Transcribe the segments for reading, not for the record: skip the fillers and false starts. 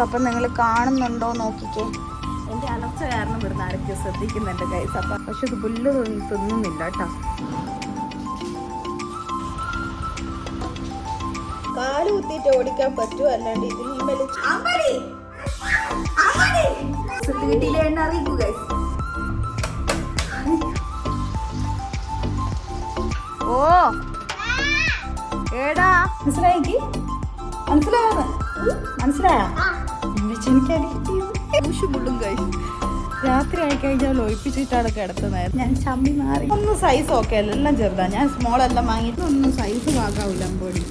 അപ്പം നിങ്ങൾ കാണുന്നുണ്ടോ നോക്കിക്കേ. എൻ്റെ അലർച്ച കാരണം ഇവിടുന്ന് ആരൊക്കെ ശ്രദ്ധിക്കുന്നുണ്ട് ഗൈസ്. അപ്പം പക്ഷെ ഇത് പുല്ല് തിന്നുന്നില്ല കേട്ടോ. കാല് കുത്തിയിട്ട് ഓടിക്കാൻ പറ്റുമോ, അല്ലാണ്ട് ഇതിൽ വീട്ടിലെ എണ്ണ അറിയിക്കൂ ഗൈസ്. ഓ ഏടാ മനസ്സിലായി, മനസ്സിലായോ? എനിക്കടിക്കും കഴിച്ചു. രാത്രി ആയി കഴിഞ്ഞാൽ ഒഴിപ്പിച്ചിട്ടാണ് കിടത്തുന്നത്. ഞാൻ ചമ്മി മാറി. ഒന്നും സൈസ് ഓക്കെ അല്ല, എല്ലാം ചെറുതാ. ഞാൻ സ്മോൾ എല്ലാം വാങ്ങിയിട്ട് ഒന്നും സൈസ് വാങ്ങാവില്ല. അമ്പോടി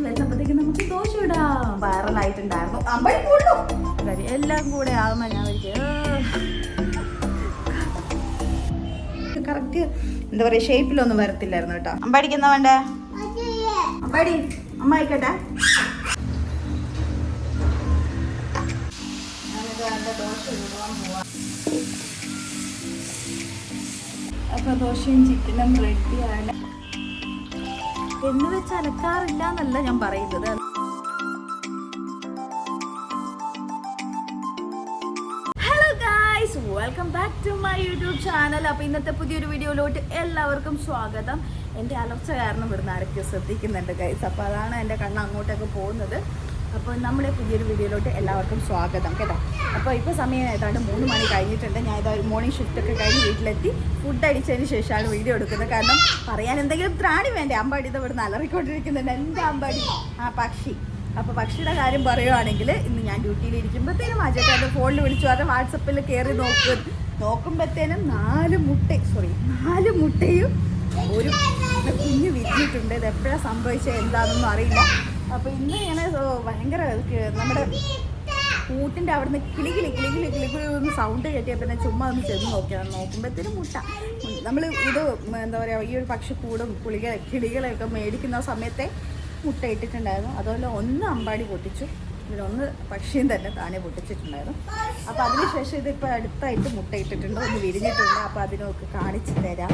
വരുമ്പോഴത്തേക്ക് നമുക്ക് ദോശ ഇടാം. വൈറലായിട്ടുണ്ടായിരുന്നു അമ്പടി കൂടും കാര്യം. എല്ലാം കൂടെ ആകുമ്പോൾ ഞാൻ കറക്റ്റ് എന്താ പറയാ ഷേപ്പിലൊന്നും വരത്തില്ലായിരുന്നു കേട്ടോ. അമ്പാടിക്ക് എന്നാ വേണ്ടേ? അമ്പാടി അമ്മ ആയിക്കോട്ടെ. ദോശ ഇടുവാൻ പോവാ. അപ്പൊ ദോശയും ചിക്കനും റെഡിയാണ്. എന്ന് വെച്ച് അലക്കാറില്ല എന്നല്ല ഞാൻ പറയുന്നത്. Hello guys, welcome back to my YouTube channel. അപ്പോൾ ഇന്നത്തെ പുതിയൊരു വീഡിയോയിലോട്ട് എല്ലാവർക്കും സ്വാഗതം. എൻ്റെ അലർച്ച കാരണം ഇവിടുന്ന് ആരൊക്കെ ശ്രദ്ധിക്കുന്നുണ്ട് ഗൈസ്. അപ്പോൾ അതാണ് എൻ്റെ കണ്ണ് അങ്ങോട്ടൊക്കെ പോകുന്നത്. അപ്പോൾ നമ്മുടെ പുതിയൊരു വീഡിയോയിലോട്ട് എല്ലാവർക്കും സ്വാഗതം കേട്ടോ. അപ്പോൾ ഇപ്പോൾ സമയം ഏതാണ്ട് 3 മണി കഴിഞ്ഞിട്ടുണ്ട്. ഞാൻ ഇതാ മോർണിംഗ് ഷിഫ്റ്റൊക്കെ കഴിഞ്ഞ് വീട്ടിലെത്തി ഫുഡ് അടിച്ചതിന് ശേഷമാണ് വീഡിയോ എടുക്കുന്നത്. കാരണം പറയാൻ എന്തെങ്കിലും ത്രാണി വേണ്ടേ. അമ്പാടി ഇത് ഇവിടുന്ന് അലറിക്കൊണ്ടിരിക്കുന്നുണ്ട്. എൻ്റെ അമ്പാടി പക്ഷി. അപ്പോൾ പക്ഷിയുടെ കാര്യം പറയുവാണെങ്കിൽ ഇന്ന് ഞാൻ ഡ്യൂട്ടിയിലിരിക്കുമ്പോഴത്തേനും അജയൻ്റെ ഫോണിൽ വിളിച്ചു പറഞ്ഞാൽ വാട്സപ്പിൽ കയറി നോക്കുമ്പോഴത്തേനും 4 മുട്ടയും ഒരു കുഞ്ഞ് വിരിഞ്ഞിട്ടുണ്ട്. ഇത് എപ്പോഴാണ് സംഭവിച്ചത് എന്താണെന്നൊന്നും അറിയില്ല. അപ്പോൾ ഇന്ന് ഞാൻ ഭയങ്കര നമ്മുടെ കൂട്ടിൻ്റെ അവിടുന്ന് കിളികിളി സൗണ്ട് കേട്ടിയാൽ പിന്നെ ചുമ്മാ ഒന്ന് ചെന്ന് നോക്കുമ്പോഴത്തേനും മുട്ട. നമ്മൾ ഇത് എന്താ പറയുക, ഈ ഒരു പക്ഷിക്കൂടും കിളികളെയൊക്കെ മേടിക്കുന്ന സമയത്തെ മുട്ട ഇട്ടിട്ടുണ്ടായിരുന്നു. അതുപോലെ ഒന്ന് അമ്പാടി പൊട്ടിച്ചു, ഇതിലൊന്ന് പക്ഷിയും തന്നെ താനെ പൊട്ടിച്ചിട്ടുണ്ടായിരുന്നു. അപ്പോൾ അതിനുശേഷം ഇതിപ്പോൾ അടുത്തായിട്ട് മുട്ട ഇട്ടിട്ടുണ്ട്, ഒന്ന് വിരിഞ്ഞിട്ടുണ്ട്. അപ്പോൾ അതിനൊക്കെ കാണിച്ചു തരാം.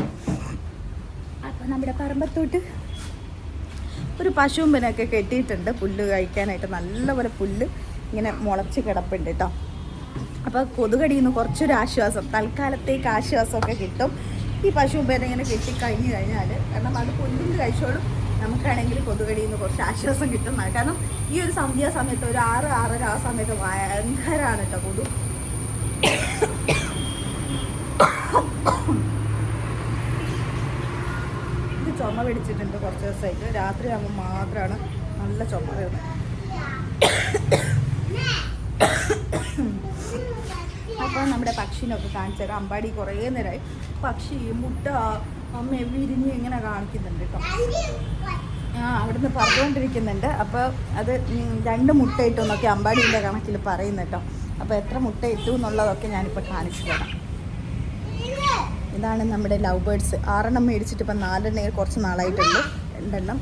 അപ്പോൾ നമ്മുടെ പറമ്പത്തോട്ട് ഒരു പശുമ്പനൊക്കെ കെട്ടിയിട്ടുണ്ട് പുല്ല് കഴിക്കാനായിട്ട്. നല്ലപോലെ പുല്ല് ഇങ്ങനെ മുളച്ച് കിടപ്പുണ്ട് കേട്ടോ. അപ്പോൾ കൊതുകടിയിൽ നിന്ന് കുറച്ചൊരു ആശ്വാസം, തൽക്കാലത്തേക്ക് ആശ്വാസമൊക്കെ കിട്ടും ഈ പശുമ്പന ഇങ്ങനെ കെട്ടിക്കഴിഞ്ഞ് കഴിഞ്ഞാൽ. കാരണം അത് പുല്ലിന് കഴിച്ചോളും, നമുക്കാണെങ്കിൽ കൊതുകടിയിൽ നിന്ന് കുറച്ച് ആശ്വാസം കിട്ടും. കാരണം ഈ ഒരു സമയത്ത് ഒരു 6-6:30 ആ സമയത്ത് ഭയങ്കരമാണ് കേട്ടോ കൊതു. ചുമ പിടിച്ചിട്ടുണ്ട് കുറച്ച് ദിവസമായിട്ട്. രാത്രി ആകുമ്പോൾ മാത്രമാണ് നല്ല ചുമ വരുന്നത്. അപ്പോൾ നമ്മുടെ പക്ഷിനൊക്കെ കാണിച്ചു തരാം. അമ്പാടി കുറേ നേരമായി പക്ഷി മുട്ട അമ്മ വിരിഞ്ഞ് ഇങ്ങനെ കാണിക്കുന്നുണ്ട് കേട്ടോ. അവിടുന്ന് പറഞ്ഞുകൊണ്ടിരിക്കുന്നുണ്ട്. അപ്പോൾ അത് 2 മുട്ട ഇട്ടുമെന്നൊക്കെ അമ്പാടീൻ്റെ കണക്കിൽ പറയുന്നു കേട്ടോ. അപ്പോൾ എത്ര മുട്ട ഇട്ടു എന്നുള്ളതൊക്കെ ഞാനിപ്പോൾ കാണിച്ചു തരാം. ഇതാണ് നമ്മുടെ ലവ് ബേർഡ്സ്. 6 മേടിച്ചിട്ട് ഇപ്പം 4 കുറച്ച് നാളായിട്ടുണ്ട്. 2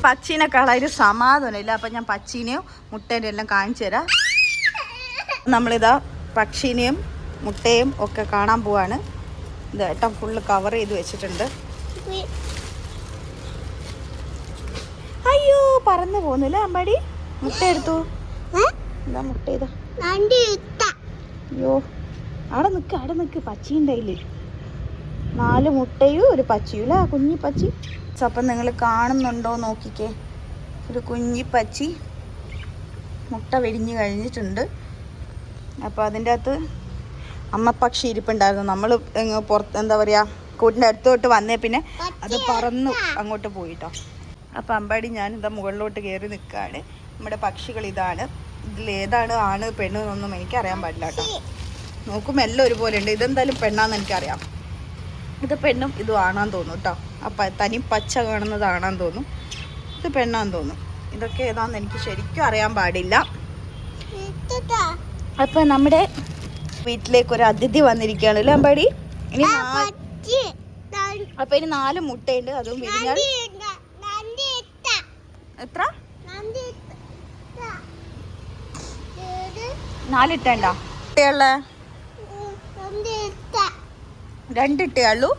പക്ഷീനെ കാണാൻ സമാധാനമില്ല. അപ്പം ഞാൻ പക്ഷീനെയും മുട്ടേൻ്റെ എല്ലാം കാണിച്ചു തരാം. നമ്മളിതാ പക്ഷീനെയും മുട്ടയും ഒക്കെ കാണാൻ പോവാണ്. ഇത് ഏട്ടൻ ഫുള്ള് കവർ ചെയ്ത് വെച്ചിട്ടുണ്ട്. അയ്യോ പറന്നു പോകുന്നില്ല അമ്പാടി. മുട്ട എടുത്തു. ഇതാ മുട്ട ഇതാ. അയ്യോ അവിടെ നിൽക്ക് പച്ചിൻ്റെ കയ്യിൽ 4 മുട്ടയും ഒരു പച്ചിയും അല്ലേ, കുഞ്ഞി പച്ചി. അപ്പം നിങ്ങൾ കാണുന്നുണ്ടോ നോക്കിക്കേ. ഒരു കുഞ്ഞി പച്ചി മുട്ട വിരിഞ്ഞ് കഴിഞ്ഞിട്ടുണ്ട്. അപ്പോൾ അതിൻ്റെ അകത്ത് അമ്മ പക്ഷി ഇരിപ്പുണ്ടായിരുന്നു. നമ്മൾ പുറത്ത് എന്താ പറയുക കൂട്ടിൻ്റെ അടുത്തോട്ട് വന്നേ പിന്നെ അത് പറന്നു അങ്ങോട്ട് പോയിട്ടോ. അപ്പോൾ അമ്പാടി ഞാനിതാ മുകളിലോട്ട് കയറി നിൽക്കുകയാണ്. നമ്മുടെ പക്ഷികൾ ഇതാണ്. ഇതിലേതാണ് ആണ് പെണ്ണ് എന്നൊന്നും എനിക്കറിയാൻ പാടില്ല കേട്ടോ. നോക്കുമ്പോൾ എല്ലാം ഒരുപോലെ ഉണ്ട്. ഇതെന്തായാലും പെണ്ണാന്ന് എനിക്കറിയാം. ഇത് പെണ്ണും ഇതും ആണാന്ന് തോന്നും കേട്ടോ. അപ്പം തനി പച്ച കാണുന്നത് ആണാന്ന് തോന്നും, ഇത് പെണ്ണാന്ന് തോന്നും. ഇതൊക്കെ ഏതാണെന്ന് എനിക്ക് ശരിക്കും അറിയാൻ പാടില്ല. അപ്പം നമ്മുടെ വീട്ടിലേക്ക് ഒരു അതിഥി വന്നിരിക്കുകയാണ് അല്ലേ അമ്പാടി. ഇനി അപ്പം ഇനി 4 മുട്ടയുണ്ട്. അതും വിരിഞ്ഞാൽ എത്ര 4 ഇട്ടുണ്ടോ? ഇട്ടുള്ള 2 ഇട്ടേ ഉള്ളൂ.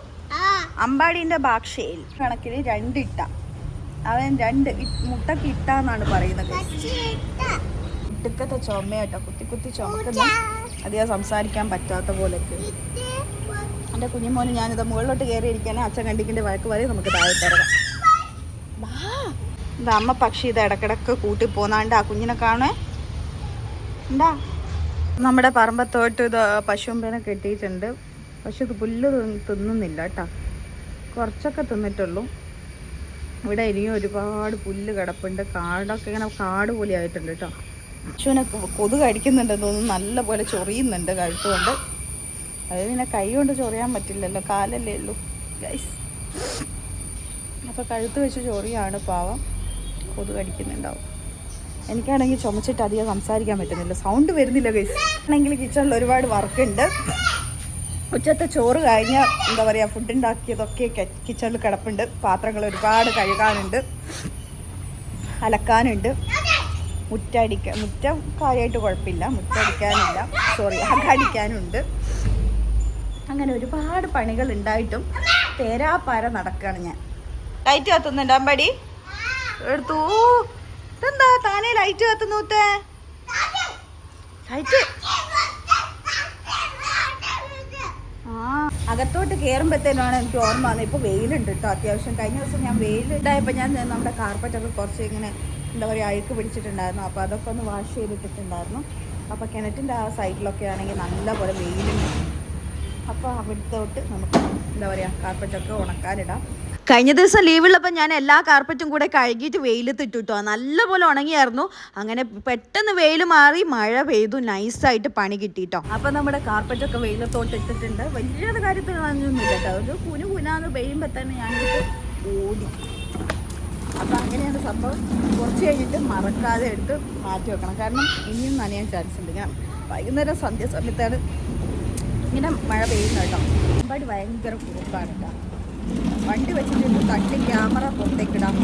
അമ്പാടീൻ്റെ ഭാഷയിൽ കണക്കിന് 2 ഇട്ട. അവൻ 2 മുട്ടക്ക് ഇട്ടാന്നാണ് പറയുന്നത്. ഇടുക്കത്തെ ചുമയാട്ടോ, കുത്തി കുത്തി ചുമക്കുന്ന, അധികം സംസാരിക്കാൻ പറ്റാത്ത പോലെയൊക്കെ. എൻ്റെ കുഞ്ഞുമോന് ഞാനിത് മുകളിലോട്ട് കയറിയിരിക്കാനേ അച്ഛൻ കണ്ടിക്കിൻ്റെ വഴക്ക് വരെ നമുക്ക് താഴെ ഇറങ്ങാം. ഇത് അമ്മ പക്ഷി ഇത് ഇടക്കിടക്ക് കൂട്ടി പോന്നാണ്ട് ആ കുഞ്ഞിനെ കാണേ എന്താ. നമ്മുടെ പറമ്പത്തോട്ട് ഇത് പശുമ്പേനെ കെട്ടിയിട്ടുണ്ട്. പക്ഷെ ഇത് പുല്ല് തിന്നുന്നില്ല കേട്ടോ, കുറച്ചൊക്കെ തിന്നിട്ടുള്ളൂ. ഇവിടെ ഇനിയും ഒരുപാട് പുല്ല് കിടപ്പുണ്ട്. കാടൊക്കെ ഇങ്ങനെ കാട് പോലെ ആയിട്ടുണ്ട് കേട്ടോ. പശുവിനെ കൊതുക് കടിക്കുന്നുണ്ടെന്ന് തോന്നുന്നു, നല്ല പോലെ ചൊറിയുന്നുണ്ട് കഴുത്തുകൊണ്ട്. അത് പിന്നെ കൈ കൊണ്ട് ചൊറിയാൻ പറ്റില്ലല്ലോ, കാലല്ലേ ഉള്ളൂ ഗൈസ്. അപ്പോൾ കഴുത്ത് വെച്ച് ചൊറിയാണ് പാവം, കൊതുക് കടിക്കുന്നുണ്ടാവും. എനിക്കാണെങ്കിൽ ചുമച്ചിട്ട് അധികം സംസാരിക്കാൻ പറ്റുന്നില്ല, സൗണ്ട് വരുന്നില്ല ഗൈസ്. ആണെങ്കിൽ കിച്ചണിൽ ഒരുപാട് വർക്കുണ്ട്. ഉച്ചത്തെ ചോറ് കഴിഞ്ഞാൽ എന്താ പറയുക, ഫുഡ് ഉണ്ടാക്കിയതൊക്കെ കിച്ചണിൽ കിടപ്പുണ്ട്. പാത്രങ്ങൾ ഒരുപാട് കഴുകാനുണ്ട്, അലക്കാനുണ്ട്, മുറ്റം കാര്യമായിട്ട് കുഴപ്പമില്ല, മുറ്റടിക്കാനില്ല, സോറി അകടിക്കാനുണ്ട്. അങ്ങനെ ഒരുപാട് പണികൾ ഉണ്ടായിട്ടും തേരാപ്പാര നടക്കുകയാണ് ഞാൻ. ലൈറ്റ് കത്തുന്നുണ്ട് അമ്പടി എടുത്തു. ഇതെന്താ താനേ ലൈറ്റ് കത്തുന്നൂത്തേ? ലൈറ്റ് അകത്തോട്ട് കയറുമ്പോഴത്തേനാണ് എനിക്ക് ഓർമ്മ വന്നത്. ഇപ്പോൾ വെയിലുണ്ട് കേട്ടോ അത്യാവശ്യം. കഴിഞ്ഞ ദിവസം ഞാൻ വെയിലുണ്ടായപ്പോൾ ഞാൻ നമ്മുടെ കാർപ്പറ്റൊക്കെ കുറച്ച് ഇങ്ങനെ എന്താ പറയുക അഴുക്ക് പിടിച്ചിട്ടുണ്ടായിരുന്നു. അപ്പോൾ അതൊക്കെ ഒന്ന് വാഷ് ചെയ്തിട്ടിട്ടുണ്ടായിരുന്നു. അപ്പോൾ കിണറ്റിൻ്റെ ആ സൈഡിലൊക്കെ ആണെങ്കിൽ നല്ല പോലെ വെയിലുണ്ട്. അപ്പോൾ അവിടുത്തോട്ട് നമുക്ക് എന്താ പറയുക കാർപ്പറ്റൊക്കെ ഉണക്കാനിടാം. കഴിഞ്ഞ ദിവസം ലീവുള്ളപ്പോൾ ഞാൻ എല്ലാ കാർപ്പറ്റും കൂടെ കഴുകിയിട്ട് വെയിലത്തിട്ടു കേട്ടോ. നല്ലപോലെ ഉണങ്ങിയായിരുന്നു. അങ്ങനെ പെട്ടെന്ന് വെയിൽ മാറി മഴ പെയ്തു, നൈസായിട്ട് പണി കിട്ടിയിട്ടോ. അപ്പോൾ നമ്മുടെ കാർപ്പറ്റൊക്കെ വെയിലത്തോട്ട് ഇട്ടിട്ടുണ്ട്. വലിയൊരു കാര്യത്തിൽ നനഞ്ഞൊന്നുമില്ല കേട്ടോ, ഒരു കുനാന്ന് പെയ്യുമ്പോൾ തന്നെ ഞാനിത് ഓടി. അപ്പോൾ അങ്ങനെയാണ് സംഭവം. കുറച്ച് കഴിഞ്ഞിട്ട് മറക്കാതെ എടുത്ത് മാറ്റി വെക്കണം, കാരണം ഇനിയും നനയാൻ ചാൻസ് ഉണ്ട്. ഞാൻ വൈകുന്നേരം സന്ധ്യ സമയത്താണ് ഇങ്ങനെ മഴ പെയ്യുന്നത് കേട്ടോ. ഒരുപാട് ഭയങ്കര കുറുക്കാണ് കേട്ടോ. വണ്ടി വെച്ചിട്ട് തട്ടി ക്യാമറ പുറത്തേക്കിടാം.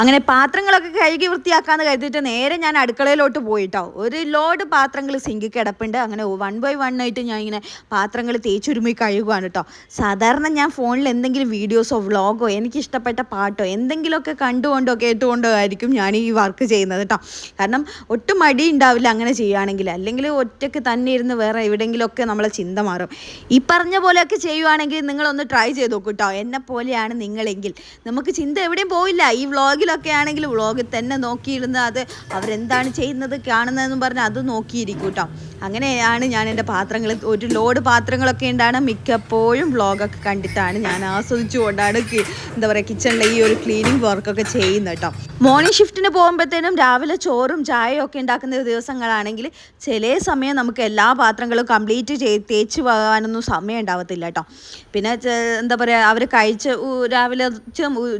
അങ്ങനെ പാത്രങ്ങളൊക്കെ കഴുകി വൃത്തിയാക്കാന്ന് കരുതിയിട്ട് നേരെ ഞാൻ അടുക്കളയിലോട്ട് പോയിട്ടോ. ഒരു ലോഡ് പാത്രങ്ങൾ സിങ്കിൽ കിടപ്പുണ്ട്. അങ്ങനെ 1 by 1 ആയിട്ട് ഞാൻ ഇങ്ങനെ പാത്രങ്ങൾ തേച്ചുരുമ്മി കഴുകുകയാണ് കേട്ടോ. സാധാരണ ഞാൻ ഫോണിൽ എന്തെങ്കിലും വീഡിയോസോ വ്ളോഗോ എനിക്കിഷ്ടപ്പെട്ട പാട്ടോ എന്തെങ്കിലുമൊക്കെ കണ്ടുകൊണ്ടോ കേട്ടുകൊണ്ടോ ആയിരിക്കും ഞാൻ ഈ വർക്ക് ചെയ്യുന്നത് കേട്ടോ. കാരണം ഒട്ടും മടി ഉണ്ടാവില്ല അങ്ങനെ ചെയ്യുകയാണെങ്കിൽ. അല്ലെങ്കിൽ ഒറ്റയ്ക്ക് തന്നെ ഇരുന്ന് വേറെ എവിടെയെങ്കിലുമൊക്കെ നമ്മളെ ചിന്ത മാറും. ഈ പറഞ്ഞ പോലെയൊക്കെ ചെയ്യുവാണെങ്കിൽ നിങ്ങളൊന്ന് ട്രൈ ചെയ്ത് നോക്കൂ കേട്ടോ. എന്നെ പോലെയാണ് നിങ്ങളെങ്കിൽ നമുക്ക് ചിന്ത എവിടെയും പോയില്ല. ഈ വ്ളോഗിലൊക്കെ ആണെങ്കിൽ വ്ളോഗിൽ തന്നെ നോക്കിയിരുന്ന് അത് അവരെന്താണ് ചെയ്യുന്നത് കാണുന്നതെന്നും പറഞ്ഞ് അത് നോക്കിയിരിക്കും കേട്ടോ. അങ്ങനെയാണ് ഞാൻ എൻ്റെ പാത്രങ്ങൾ, ഒരു ലോഡ് പാത്രങ്ങളൊക്കെ ഉണ്ടാണ് മിക്കപ്പോഴും വ്ളോഗൊക്കെ കണ്ടിട്ടാണ് ഞാൻ ആസ്വദിച്ചുകൊണ്ടാണ് എന്താ പറയുക കിച്ചണിലെ ഈ ഒരു ക്ലീനിങ് വർക്കൊക്കെ ചെയ്യുന്നത് കേട്ടോ. മോർണിംഗ് ഷിഫ്റ്റിന് പോകുമ്പോഴത്തേനും രാവിലെ ചോറും ചായയും ഒക്കെ ഉണ്ടാക്കുന്ന ദിവസങ്ങളാണെങ്കിൽ ചില സമയം നമുക്ക് എല്ലാ പാത്രങ്ങളും കംപ്ലീറ്റ് തേച്ച് പോകാനൊന്നും സമയം ഉണ്ടാവത്തില്ല കേട്ടോ. പിന്നെ എന്താ പറയുക അവർ കഴിച്ച്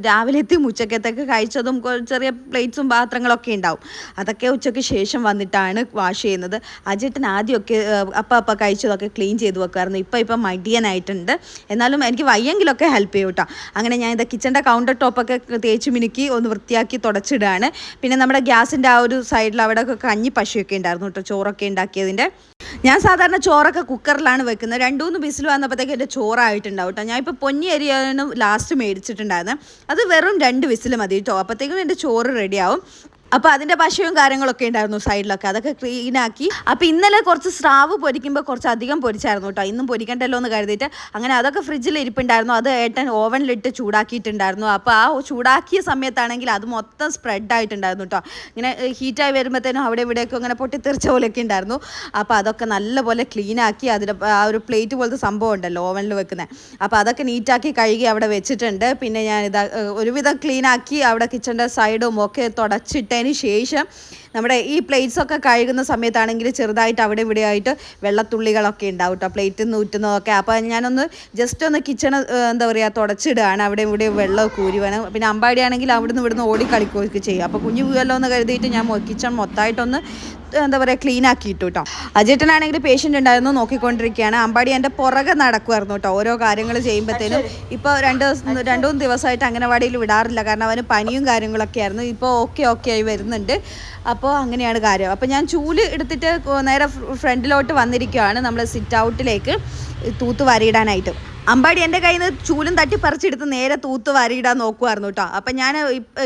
രാവിലത്തെ ഉച്ചക്കത്തൊക്കെ കഴിച്ചതും ചെറിയ പ്ലേറ്റ്സും പാത്രങ്ങളൊക്കെ ഉണ്ടാവും. അതൊക്കെ ഉച്ചയ്ക്ക് ശേഷം വന്നിട്ടാണ് വാഷ് ചെയ്യുന്നത്. അജേട്ടൻ ആദ്യമൊക്കെ അപ്പം കഴിച്ചതൊക്കെ ക്ലീൻ ചെയ്ത് വെക്കുമായിരുന്നു. ഇപ്പം മടിയനായിട്ടുണ്ട്. എന്നാലും എനിക്ക് വയ്യെങ്കിലൊക്കെ ഹെൽപ്പ് ചെയ്യും കേട്ടോ. അങ്ങനെ ഞാൻ ഇത് കിച്ചൻ്റെ കൗണ്ടർ ടോപ്പൊക്കെ തേച്ച് മിനുക്കി ഒന്ന് വൃത്തിയാക്കി തുടച്ചിടുകയാണ്. പിന്നെ നമ്മുടെ ഗ്യാസിൻ്റെ ആ ഒരു സൈഡിൽ അവിടെ കഞ്ഞി പശുവൊക്കെ ഉണ്ടായിരുന്നു കേട്ടോ, ചോറൊക്കെ ഉണ്ടാക്കിയതിൻ്റെ. ഞാൻ സാധാരണ ചോറൊക്കെ കുക്കറിലാണ് വെക്കുന്നത്. 2-3 വിസിൽ വന്നപ്പോഴത്തേക്ക് എൻ്റെ ചോറായിട്ടുണ്ടാവും കേട്ടോ. ഞാൻ ഇപ്പോൾ പൊന്നി അരിയാണ് ലാസ്റ്റ് മേടിച്ചിട്ടുണ്ടായിരുന്നത്. അത് വെറും 2 വിസിൽ മതി കേട്ടോ. അപ്പോഴത്തേക്കും എൻ്റെ ചോറ് റെഡിയാവും. അപ്പോൾ അതിൻ്റെ പശയും കാര്യങ്ങളൊക്കെ ഉണ്ടായിരുന്നു സൈഡിലൊക്കെ, അതൊക്കെ ക്ലീനാക്കി. അപ്പോൾ ഇന്നലെ കുറച്ച് സ്രാവ് പൊരിക്കുമ്പോൾ കുറച്ച് അധികം പൊരിച്ചായിരുന്നു കേട്ടോ. ഇന്നും പൊരിക്കണ്ടല്ലോ എന്ന് കരുതിയിട്ട് അങ്ങനെ അതൊക്കെ ഫ്രിഡ്ജിൽ ഇരിപ്പുണ്ടായിരുന്നു. അത് ഏട്ടൻ ഓവനിലിട്ട് ചൂടാക്കിയിട്ടുണ്ടായിരുന്നു. അപ്പോൾ ആ ചൂടാക്കിയ സമയത്താണെങ്കിൽ അത് മൊത്തം സ്പ്രെഡായിട്ടുണ്ടായിരുന്നു കേട്ടോ. ഇങ്ങനെ ഹീറ്റായി വരുമ്പോഴത്തേനും അവിടെ ഇവിടെയൊക്കെ ഇങ്ങനെ പൊട്ടിത്തെറിച്ച പോലെയൊക്കെ ഉണ്ടായിരുന്നു. അപ്പോൾ അതൊക്കെ നല്ലപോലെ ക്ലീനാക്കി അതിൻ്റെ ആ ഒരു പ്ലേറ്റ് പോലത്തെ സംഭവം ഉണ്ടല്ലോ ഓവനിൽ വെക്കുന്നത്, അപ്പോൾ അതൊക്കെ നീറ്റാക്കി കഴുകി അവിടെ വെച്ചിട്ടുണ്ട്. പിന്നെ ഞാൻ ഒരുവിധം ക്ലീനാക്കി അവിടെ കിച്ചൻ്റെ സൈഡും ഒക്കെ തുടച്ചിട്ട് ശേഷം നമ്മുടെ ഈ പ്ലേറ്റ്സൊക്കെ കഴുകുന്ന സമയത്താണെങ്കിൽ ചെറുതായിട്ട് അവിടെ ഇവിടെ ആയിട്ട് വെള്ളത്തുള്ളികളൊക്കെ ഉണ്ടാവും കേട്ടോ, പ്ലേറ്റിൽ നിന്ന് ഊറ്റുന്നതൊക്കെ. അപ്പോൾ ഞാനൊന്ന് ജസ്റ്റ് ഒന്ന് കിച്ചൺ എന്താ പറയുക തുടച്ചിടുകയാണ്. അവിടെ ഇവിടെ വെള്ളം കൂരി വേണം. പിന്നെ അമ്പാടിയാണെങ്കിൽ അവിടുന്ന് ഇവിടുന്ന് ഓടി കളിക്കുകയൊക്കെ ചെയ്യും. അപ്പോൾ കുഞ്ഞു വീഴല്ലോ എന്ന് കരുതിയിട്ട് ഞാൻ കിച്ചൺ മൊത്തമായിട്ടൊന്ന് എന്താ പറയുക ക്ലീൻ ആക്കിയിട്ടു കേട്ടോ. അജേട്ടനാണെങ്കിൽ പേഷ്യൻ്റ് ഉണ്ടായിരുന്നു, നോക്കിക്കൊണ്ടിരിക്കുകയാണ്. അമ്പാടി എൻ്റെ പുറകെ നടക്കുമായിരുന്നു കേട്ടോ ഓരോ കാര്യങ്ങൾ ചെയ്യുമ്പോഴത്തേനും. ഇപ്പോൾ 2-3 ദിവസമായിട്ട് അംഗനവാടിയിൽ വിടാറില്ല, കാരണം അവന് പനിയും കാര്യങ്ങളൊക്കെ ആയിരുന്നു. ഇപ്പോൾ ഓക്കെ ആയി വരുന്നുണ്ട്. അപ്പോൾ അങ്ങനെയാണ് കാര്യം. അപ്പോൾ ഞാൻ ചൂല് എടുത്തിട്ട് നേരെ ഫ്രണ്ടിലോട്ട് വന്നിരിക്കുകയാണ് നമ്മൾ സിറ്റ് ഔട്ടിലേക്ക് തൂത്ത് വാരിയിടാനായിട്ട്. അമ്പാടി എൻ്റെ കയ്യിൽ നിന്ന് ചൂലും തട്ടി പറിച്ചെടുത്ത് നേരെ തൂത്ത് വാരിയിടാൻ നോക്കുമായിരുന്നു കേട്ടോ. അപ്പം ഞാൻ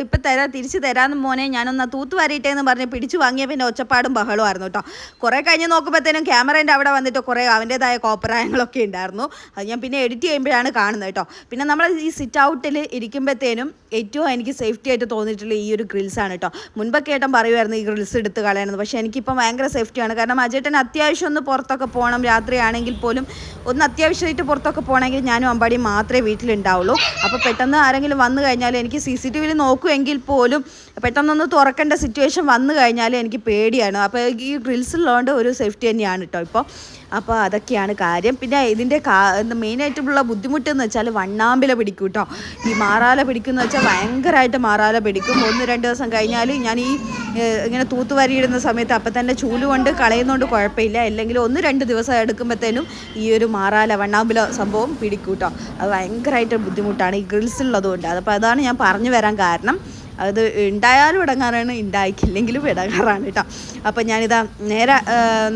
ഇപ്പം തിരിച്ച് തരാമെന്ന് മോനെ, ഞാനൊന്ന് തൂത്ത് വാരിയിട്ടേന്ന് പറഞ്ഞ് പിടിച്ച് വാങ്ങിയ പിന്നെ ഒച്ചപ്പാടും ബഹളമായിരുന്നു കേട്ടോ. കുറേ കഴിഞ്ഞ് നോക്കുമ്പോഴത്തേനും ക്യാമറേൻ്റെ അവിടെ വന്നിട്ട് കുറേ അവൻ്റേതായ കോപ്രായങ്ങളൊക്കെ ഉണ്ടായിരുന്നു. അത് ഞാൻ പിന്നെ എഡിറ്റ് ചെയ്യുമ്പോഴാണ് കാണുന്നത് കേട്ടോ. പിന്നെ നമ്മൾ ഈ സിറ്റ് ഔട്ടിൽ ഇരിക്കുമ്പോഴത്തേനും ഏറ്റവും എനിക്ക് സേഫ്റ്റി ആയിട്ട് തോന്നിയിട്ടുള്ള ഈ ഒരു ഗ്രിൽസാണ് കേട്ടോ. മുൻപൊക്കെ ഏട്ടൻ പറയുമായിരുന്നു ഈ ഗ്രിൽസ് എടുത്ത് കളയണമെന്ന്, പക്ഷേ എനിക്കിപ്പം ഭയങ്കര സേഫ്റ്റിയാണ്. കാരണം അജേട്ടൻ അത്യാവശ്യം ഒന്ന് പുറത്തൊക്കെ പോകണം, രാത്രിയാണെങ്കിൽ പോലും ഒന്ന് അത്യാവശ്യമായിട്ട് പുറത്തൊക്കെ പോകണമെങ്കിൽ ഞാനും അമ്പാടിയും മാത്രമേ വീട്ടിലുണ്ടാവുള്ളൂ. അപ്പോൾ പെട്ടെന്ന് ആരെങ്കിലും വന്നു കഴിഞ്ഞാൽ എനിക്ക് CCTV നോക്കുമെങ്കിൽ പോലും പെട്ടെന്നൊന്ന് തുറക്കേണ്ട സിറ്റുവേഷൻ വന്നു കഴിഞ്ഞാൽ എനിക്ക് പേടിയാണ്. അപ്പോൾ ഈ ഗ്രിൽസ് ഉള്ളതുകൊണ്ട് ഒരു സേഫ്റ്റി തന്നെയാണ് കേട്ടോ ഇപ്പോൾ. അപ്പോൾ അതൊക്കെയാണ് കാര്യം. പിന്നെ ഇതിൻ്റെ മെയിനായിട്ടുള്ള ബുദ്ധിമുട്ടെന്ന് വെച്ചാൽ വണ്ണാമ്പില പിടിക്കും കേട്ടോ. ഈ മാറാല പിടിക്കുന്ന വെച്ചാൽ ഭയങ്കരമായിട്ട് മാറാല പിടിക്കും. 1-2 ദിവസം കഴിഞ്ഞാൽ ഞാൻ ഈ ഇങ്ങനെ തൂത്തുവാരിയിടുന്ന സമയത്ത് അപ്പം തന്നെ ചൂല് കൊണ്ട് കളയുന്നതുകൊണ്ട് കുഴപ്പമില്ല. അല്ലെങ്കിൽ 1-2 ദിവസം എടുക്കുമ്പോഴത്തേനും ഈ ഒരു മാറാല വണ്ണാമ്പില സംഭവം പിടിക്കും കേട്ടോ. അത് ഭയങ്കരമായിട്ട് ബുദ്ധിമുട്ടാണ് ഈ ഗ്രിൽസ് ഉള്ളതുകൊണ്ട്. അപ്പോൾ അതാണ് ഞാൻ പറഞ്ഞു വരാൻ കാരണം. അത് ഉണ്ടായാലും ഇടങ്ങാറാണ്, ഉണ്ടായിക്കില്ലെങ്കിലും ഇടങ്ങാറാണ് കേട്ടോ. അപ്പം ഞാനിതാ നേരെ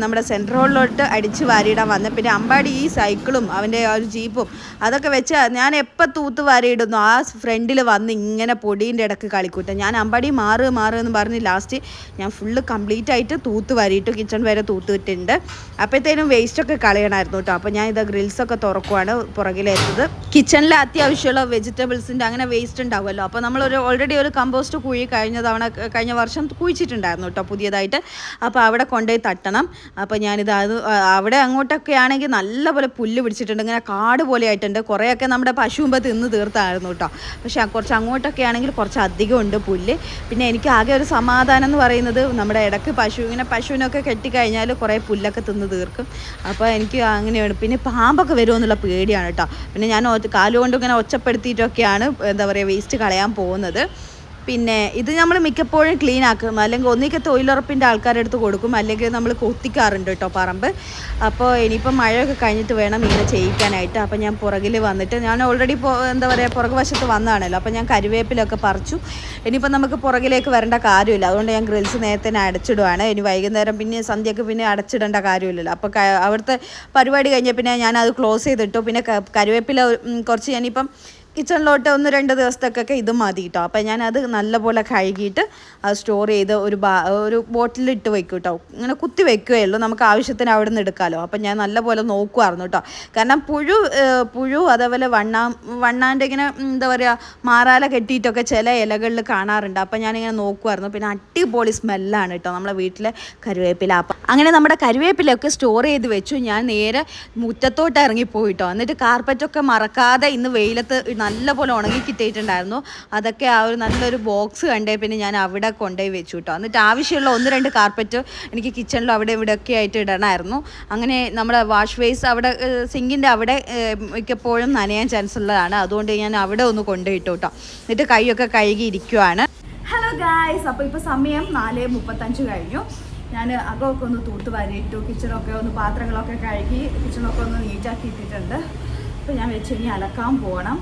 നമ്മുടെ സെൻട്രൽ ഹോളിലോട്ട് അടിച്ച് വാരിയിടാൻ വന്നത്. പിന്നെ അമ്പാടി ഈ സൈക്കിളും അവൻ്റെ ആ ഒരു ജീപ്പും അതൊക്കെ വെച്ച് ഞാൻ എപ്പോൾ തൂത്ത് വാരിയിടുന്നു ആ ഫ്രണ്ടിൽ വന്ന് ഇങ്ങനെ പൊടീൻ്റെ ഇടക്ക് കളിക്കൂട്ടെ. ഞാൻ അമ്പാടി മാറ് എന്ന് പറഞ്ഞ് ലാസ്റ്റ് ഞാൻ ഫുള്ള് കംപ്ലീറ്റ് ആയിട്ട് തൂത്ത് വാരിയിട്ടു. കിച്ചൺ വരെ തൂത്തിട്ടുണ്ട്. അപ്പോഴത്തേനും വേസ്റ്റൊക്കെ കളയണമായിരുന്നു കേട്ടോ. അപ്പോൾ ഞാൻ ഇതാ ഗ്രിൽസൊക്കെ തുറക്കുവാണ് പുറകിലെത്തത്. കിച്ചണിൽ അത്യാവശ്യമുള്ള വെജിറ്റബിൾസിൻ്റെ അങ്ങനെ വേസ്റ്റ് ഉണ്ടാവുമല്ലോ. അപ്പോൾ നമ്മളൊരു ഓൾറെഡി ഒരു കമ്പോസ്റ്റ് കുഴി കഴിഞ്ഞ വർഷം കുഴിച്ചിട്ടുണ്ടായിരുന്നു കേട്ടോ പുതിയതായിട്ട്. അപ്പോൾ അവിടെ കൊണ്ടുപോയി തട്ടണം. അപ്പോൾ ഞാനിത് അവിടെ അങ്ങോട്ടൊക്കെ ആണെങ്കിൽ നല്ലപോലെ പുല്ല് പിടിച്ചിട്ടുണ്ട്, ഇങ്ങനെ കാട് പോലെ ആയിട്ടുണ്ട്. കുറേയൊക്കെ നമ്മുടെ പശുവുമ്പോൾ തിന്ന് തീർത്തായിരുന്നു കേട്ടോ. പക്ഷേ കുറച്ച് അങ്ങോട്ടൊക്കെ ആണെങ്കിൽ കുറച്ച് അധികം ഉണ്ട് പുല്ല്. പിന്നെ എനിക്ക് ആകെ ഒരു സമാധാനം എന്ന് പറയുന്നത് നമ്മുടെ ഇടയ്ക്ക് പശുവിനൊക്കെ കെട്ടിക്കഴിഞ്ഞാൽ കുറേ പുല്ലൊക്കെ തിന്ന് തീർക്കും. അപ്പോൾ എനിക്ക് അങ്ങനെയാണ്. പിന്നെ പാമ്പൊക്കെ വരുമെന്നുള്ള പേടിയാണ് കേട്ടോ. പിന്നെ ഞാൻ കാലുകൊണ്ട് ഇങ്ങനെ ഒച്ചപ്പെടുത്തിയിട്ടൊക്കെയാണ് എന്താ പറയുക വേസ്റ്റ് കളയാൻ പോകുന്നത്. പിന്നെ ഇത് നമ്മൾ മിക്കപ്പോഴും ക്ലീൻ ആക്കും, അല്ലെങ്കിൽ ഒന്നിക്ക് തൊഴിലുറപ്പിൻ്റെ ആൾക്കാരുടെ അടുത്ത് കൊടുക്കും, അല്ലെങ്കിൽ നമ്മൾ കൊത്തിക്കാറുണ്ട് കേട്ടോ പറമ്പ്. അപ്പോൾ ഇനിയിപ്പം മഴയൊക്കെ കഴിഞ്ഞിട്ട് വേണം ഇങ്ങനെ ചെയ്യിക്കാനായിട്ട്. അപ്പോൾ ഞാൻ പുറകിൽ വന്നിട്ട് ഞാൻ ഓൾറെഡി എന്താ പറയുക പുറകു വശത്ത് വന്നതാണല്ലോ. അപ്പോൾ ഞാൻ കരുവേപ്പിലൊക്കെ പറിച്ചു. ഇനിയിപ്പം നമുക്ക് പുറകിലേക്ക് വരേണ്ട കാര്യമില്ല. അതുകൊണ്ട് ഞാൻ ഗ്രിൽസ് നേരത്തെ അടച്ചിടുവാണ്. ഇനി വൈകുന്നേരം പിന്നെ സന്ധ്യക്ക് പിന്നെ അടച്ചിടേണ്ട കാര്യമില്ലല്ലോ. അപ്പോൾ അവിടുത്തെ പരിപാടി കഴിഞ്ഞാൽ പിന്നെ ഞാനത് ക്ലോസ് ചെയ്തിട്ടു. പിന്നെ കരുവേപ്പില കുറച്ച് ഞാനിപ്പം കിച്ചണിലോട്ട് 1-2 ദിവസത്തേക്കൊക്കെ ഇത് മതി കേട്ടോ. അപ്പം ഞാനത് നല്ലപോലെ കഴുകിയിട്ട് അത് സ്റ്റോർ ചെയ്ത് ഒരു ബോട്ടിലിട്ട് വെക്കും കേട്ടോ. ഇങ്ങനെ കുത്തി വെക്കുകയുള്ളൂ, നമുക്ക് ആവശ്യത്തിന് അവിടെ നിന്ന് എടുക്കാമല്ലോ. അപ്പം ഞാൻ നല്ലപോലെ നോക്കുമായിരുന്നു കേട്ടോ. കാരണം പുഴു അതേപോലെ വണ്ണാൻ്റെ ഇങ്ങനെ എന്താ പറയുക മാറാല കെട്ടിയിട്ടൊക്കെ ചില ഇലകളിൽ കാണാറുണ്ട്. അപ്പം ഞാനിങ്ങനെ നോക്കുമായിരുന്നു. പിന്നെ അടിപൊളി സ്മെല്ലാണ് കേട്ടോ നമ്മളെ വീട്ടിലെ കരുവേപ്പില. അപ്പം അങ്ങനെ നമ്മുടെ കരുവേപ്പിലൊക്കെ സ്റ്റോർ ചെയ്ത് വെച്ചു. ഞാൻ നേരെ മുറ്റത്തോട്ട് ഇറങ്ങിപ്പോയിട്ടോ. എന്നിട്ട് കാർപ്പറ്റൊക്കെ മറക്കാതെ ഇന്ന് വെയിലത്ത് നല്ലപോലെ ഉണങ്ങി കിട്ടിയിട്ടുണ്ടായിരുന്നു. അതൊക്കെ ആ ഒരു നല്ലൊരു ബോക്സ് കണ്ടേ പിന്നെ ഞാൻ അവിടെ കൊണ്ടുപോയി വെച്ചു കേട്ടോ. എന്നിട്ട് ആവശ്യമുള്ള 1-2 കാർപ്പറ്റ് എനിക്ക് കിച്ചണിലും അവിടെ ഇവിടെയൊക്കെ ആയിട്ട് ഇടണമായിരുന്നു. അങ്ങനെ നമ്മുടെ വാഷ് ബേസ് അവിടെ സിങ്കിൻ്റെ അവിടെ മിക്കപ്പോഴും നനയാൻ ചാൻസ് ഉള്ളതാണ്. അതുകൊണ്ട് ഞാൻ അവിടെ ഒന്ന് കൊണ്ടുപോയിട്ടു കേട്ടോ. എന്നിട്ട് കൈയൊക്കെ കഴുകി ഇരിക്കുവാണ്. ഹലോ ഗായ്സ്, അപ്പോൾ ഇപ്പോൾ സമയം 4:35 കഴിഞ്ഞു. ഞാൻ അകമൊക്കെ ഒന്ന് തൂത്ത് വാരിയിട്ടു. കിച്ചണൊക്കെ ഒന്ന് പാത്രങ്ങളൊക്കെ കഴുകി കിച്ചണൊക്കെ ഒന്ന് നീറ്റാക്കി ഇട്ടിട്ടുണ്ട്. അപ്പോൾ ഞാൻ വെച്ച് ഇനി അലക്കാൻ പോകണം.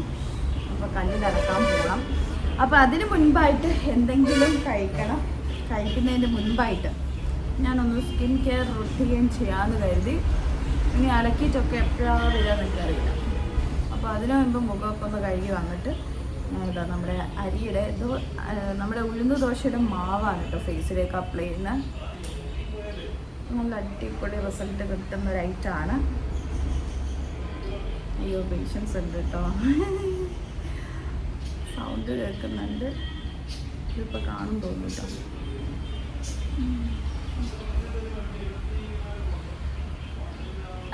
അപ്പോൾ കല്ലിൽ അലക്കാൻ പോകണം. അപ്പോൾ അതിന് മുൻപായിട്ട് എന്തെങ്കിലും കഴിക്കണം. കഴിക്കുന്നതിന് മുൻപായിട്ട് ഞാനൊന്ന് സ്കിൻ കെയർ റുട്ടീൻ ചെയ്യാമെന്ന് കരുതി. ഇനി അലക്കിയിട്ടൊക്കെ എപ്പോഴാണ് വരികയെന്ന് എനിക്കറിയില്ല. അപ്പോൾ അതിനു മുൻപ് മുഖമൊക്കെ ഒന്ന് കഴുകി വന്നിട്ട് ഞാനിതാ നമ്മുടെ അരിയുടെ നമ്മുടെ ഉഴുന്ന് ദോശയുടെ മാവാണ് കേട്ടോ ഫേസിലേക്ക് അപ്ലൈ ചെയ്യുന്നത്. നല്ല അടിപൊളി റിസൾട്ട് കിട്ടുന്ന ഒരു ഐറ്റമാണ്. അയ്യോ പേഷ്യൻസ് ഉണ്ട് കേട്ടോ, സൗണ്ട് കേൾക്കുന്നുണ്ട്. ഇതിപ്പോൾ കാണും തോന്നുന്നു കേട്ടോ.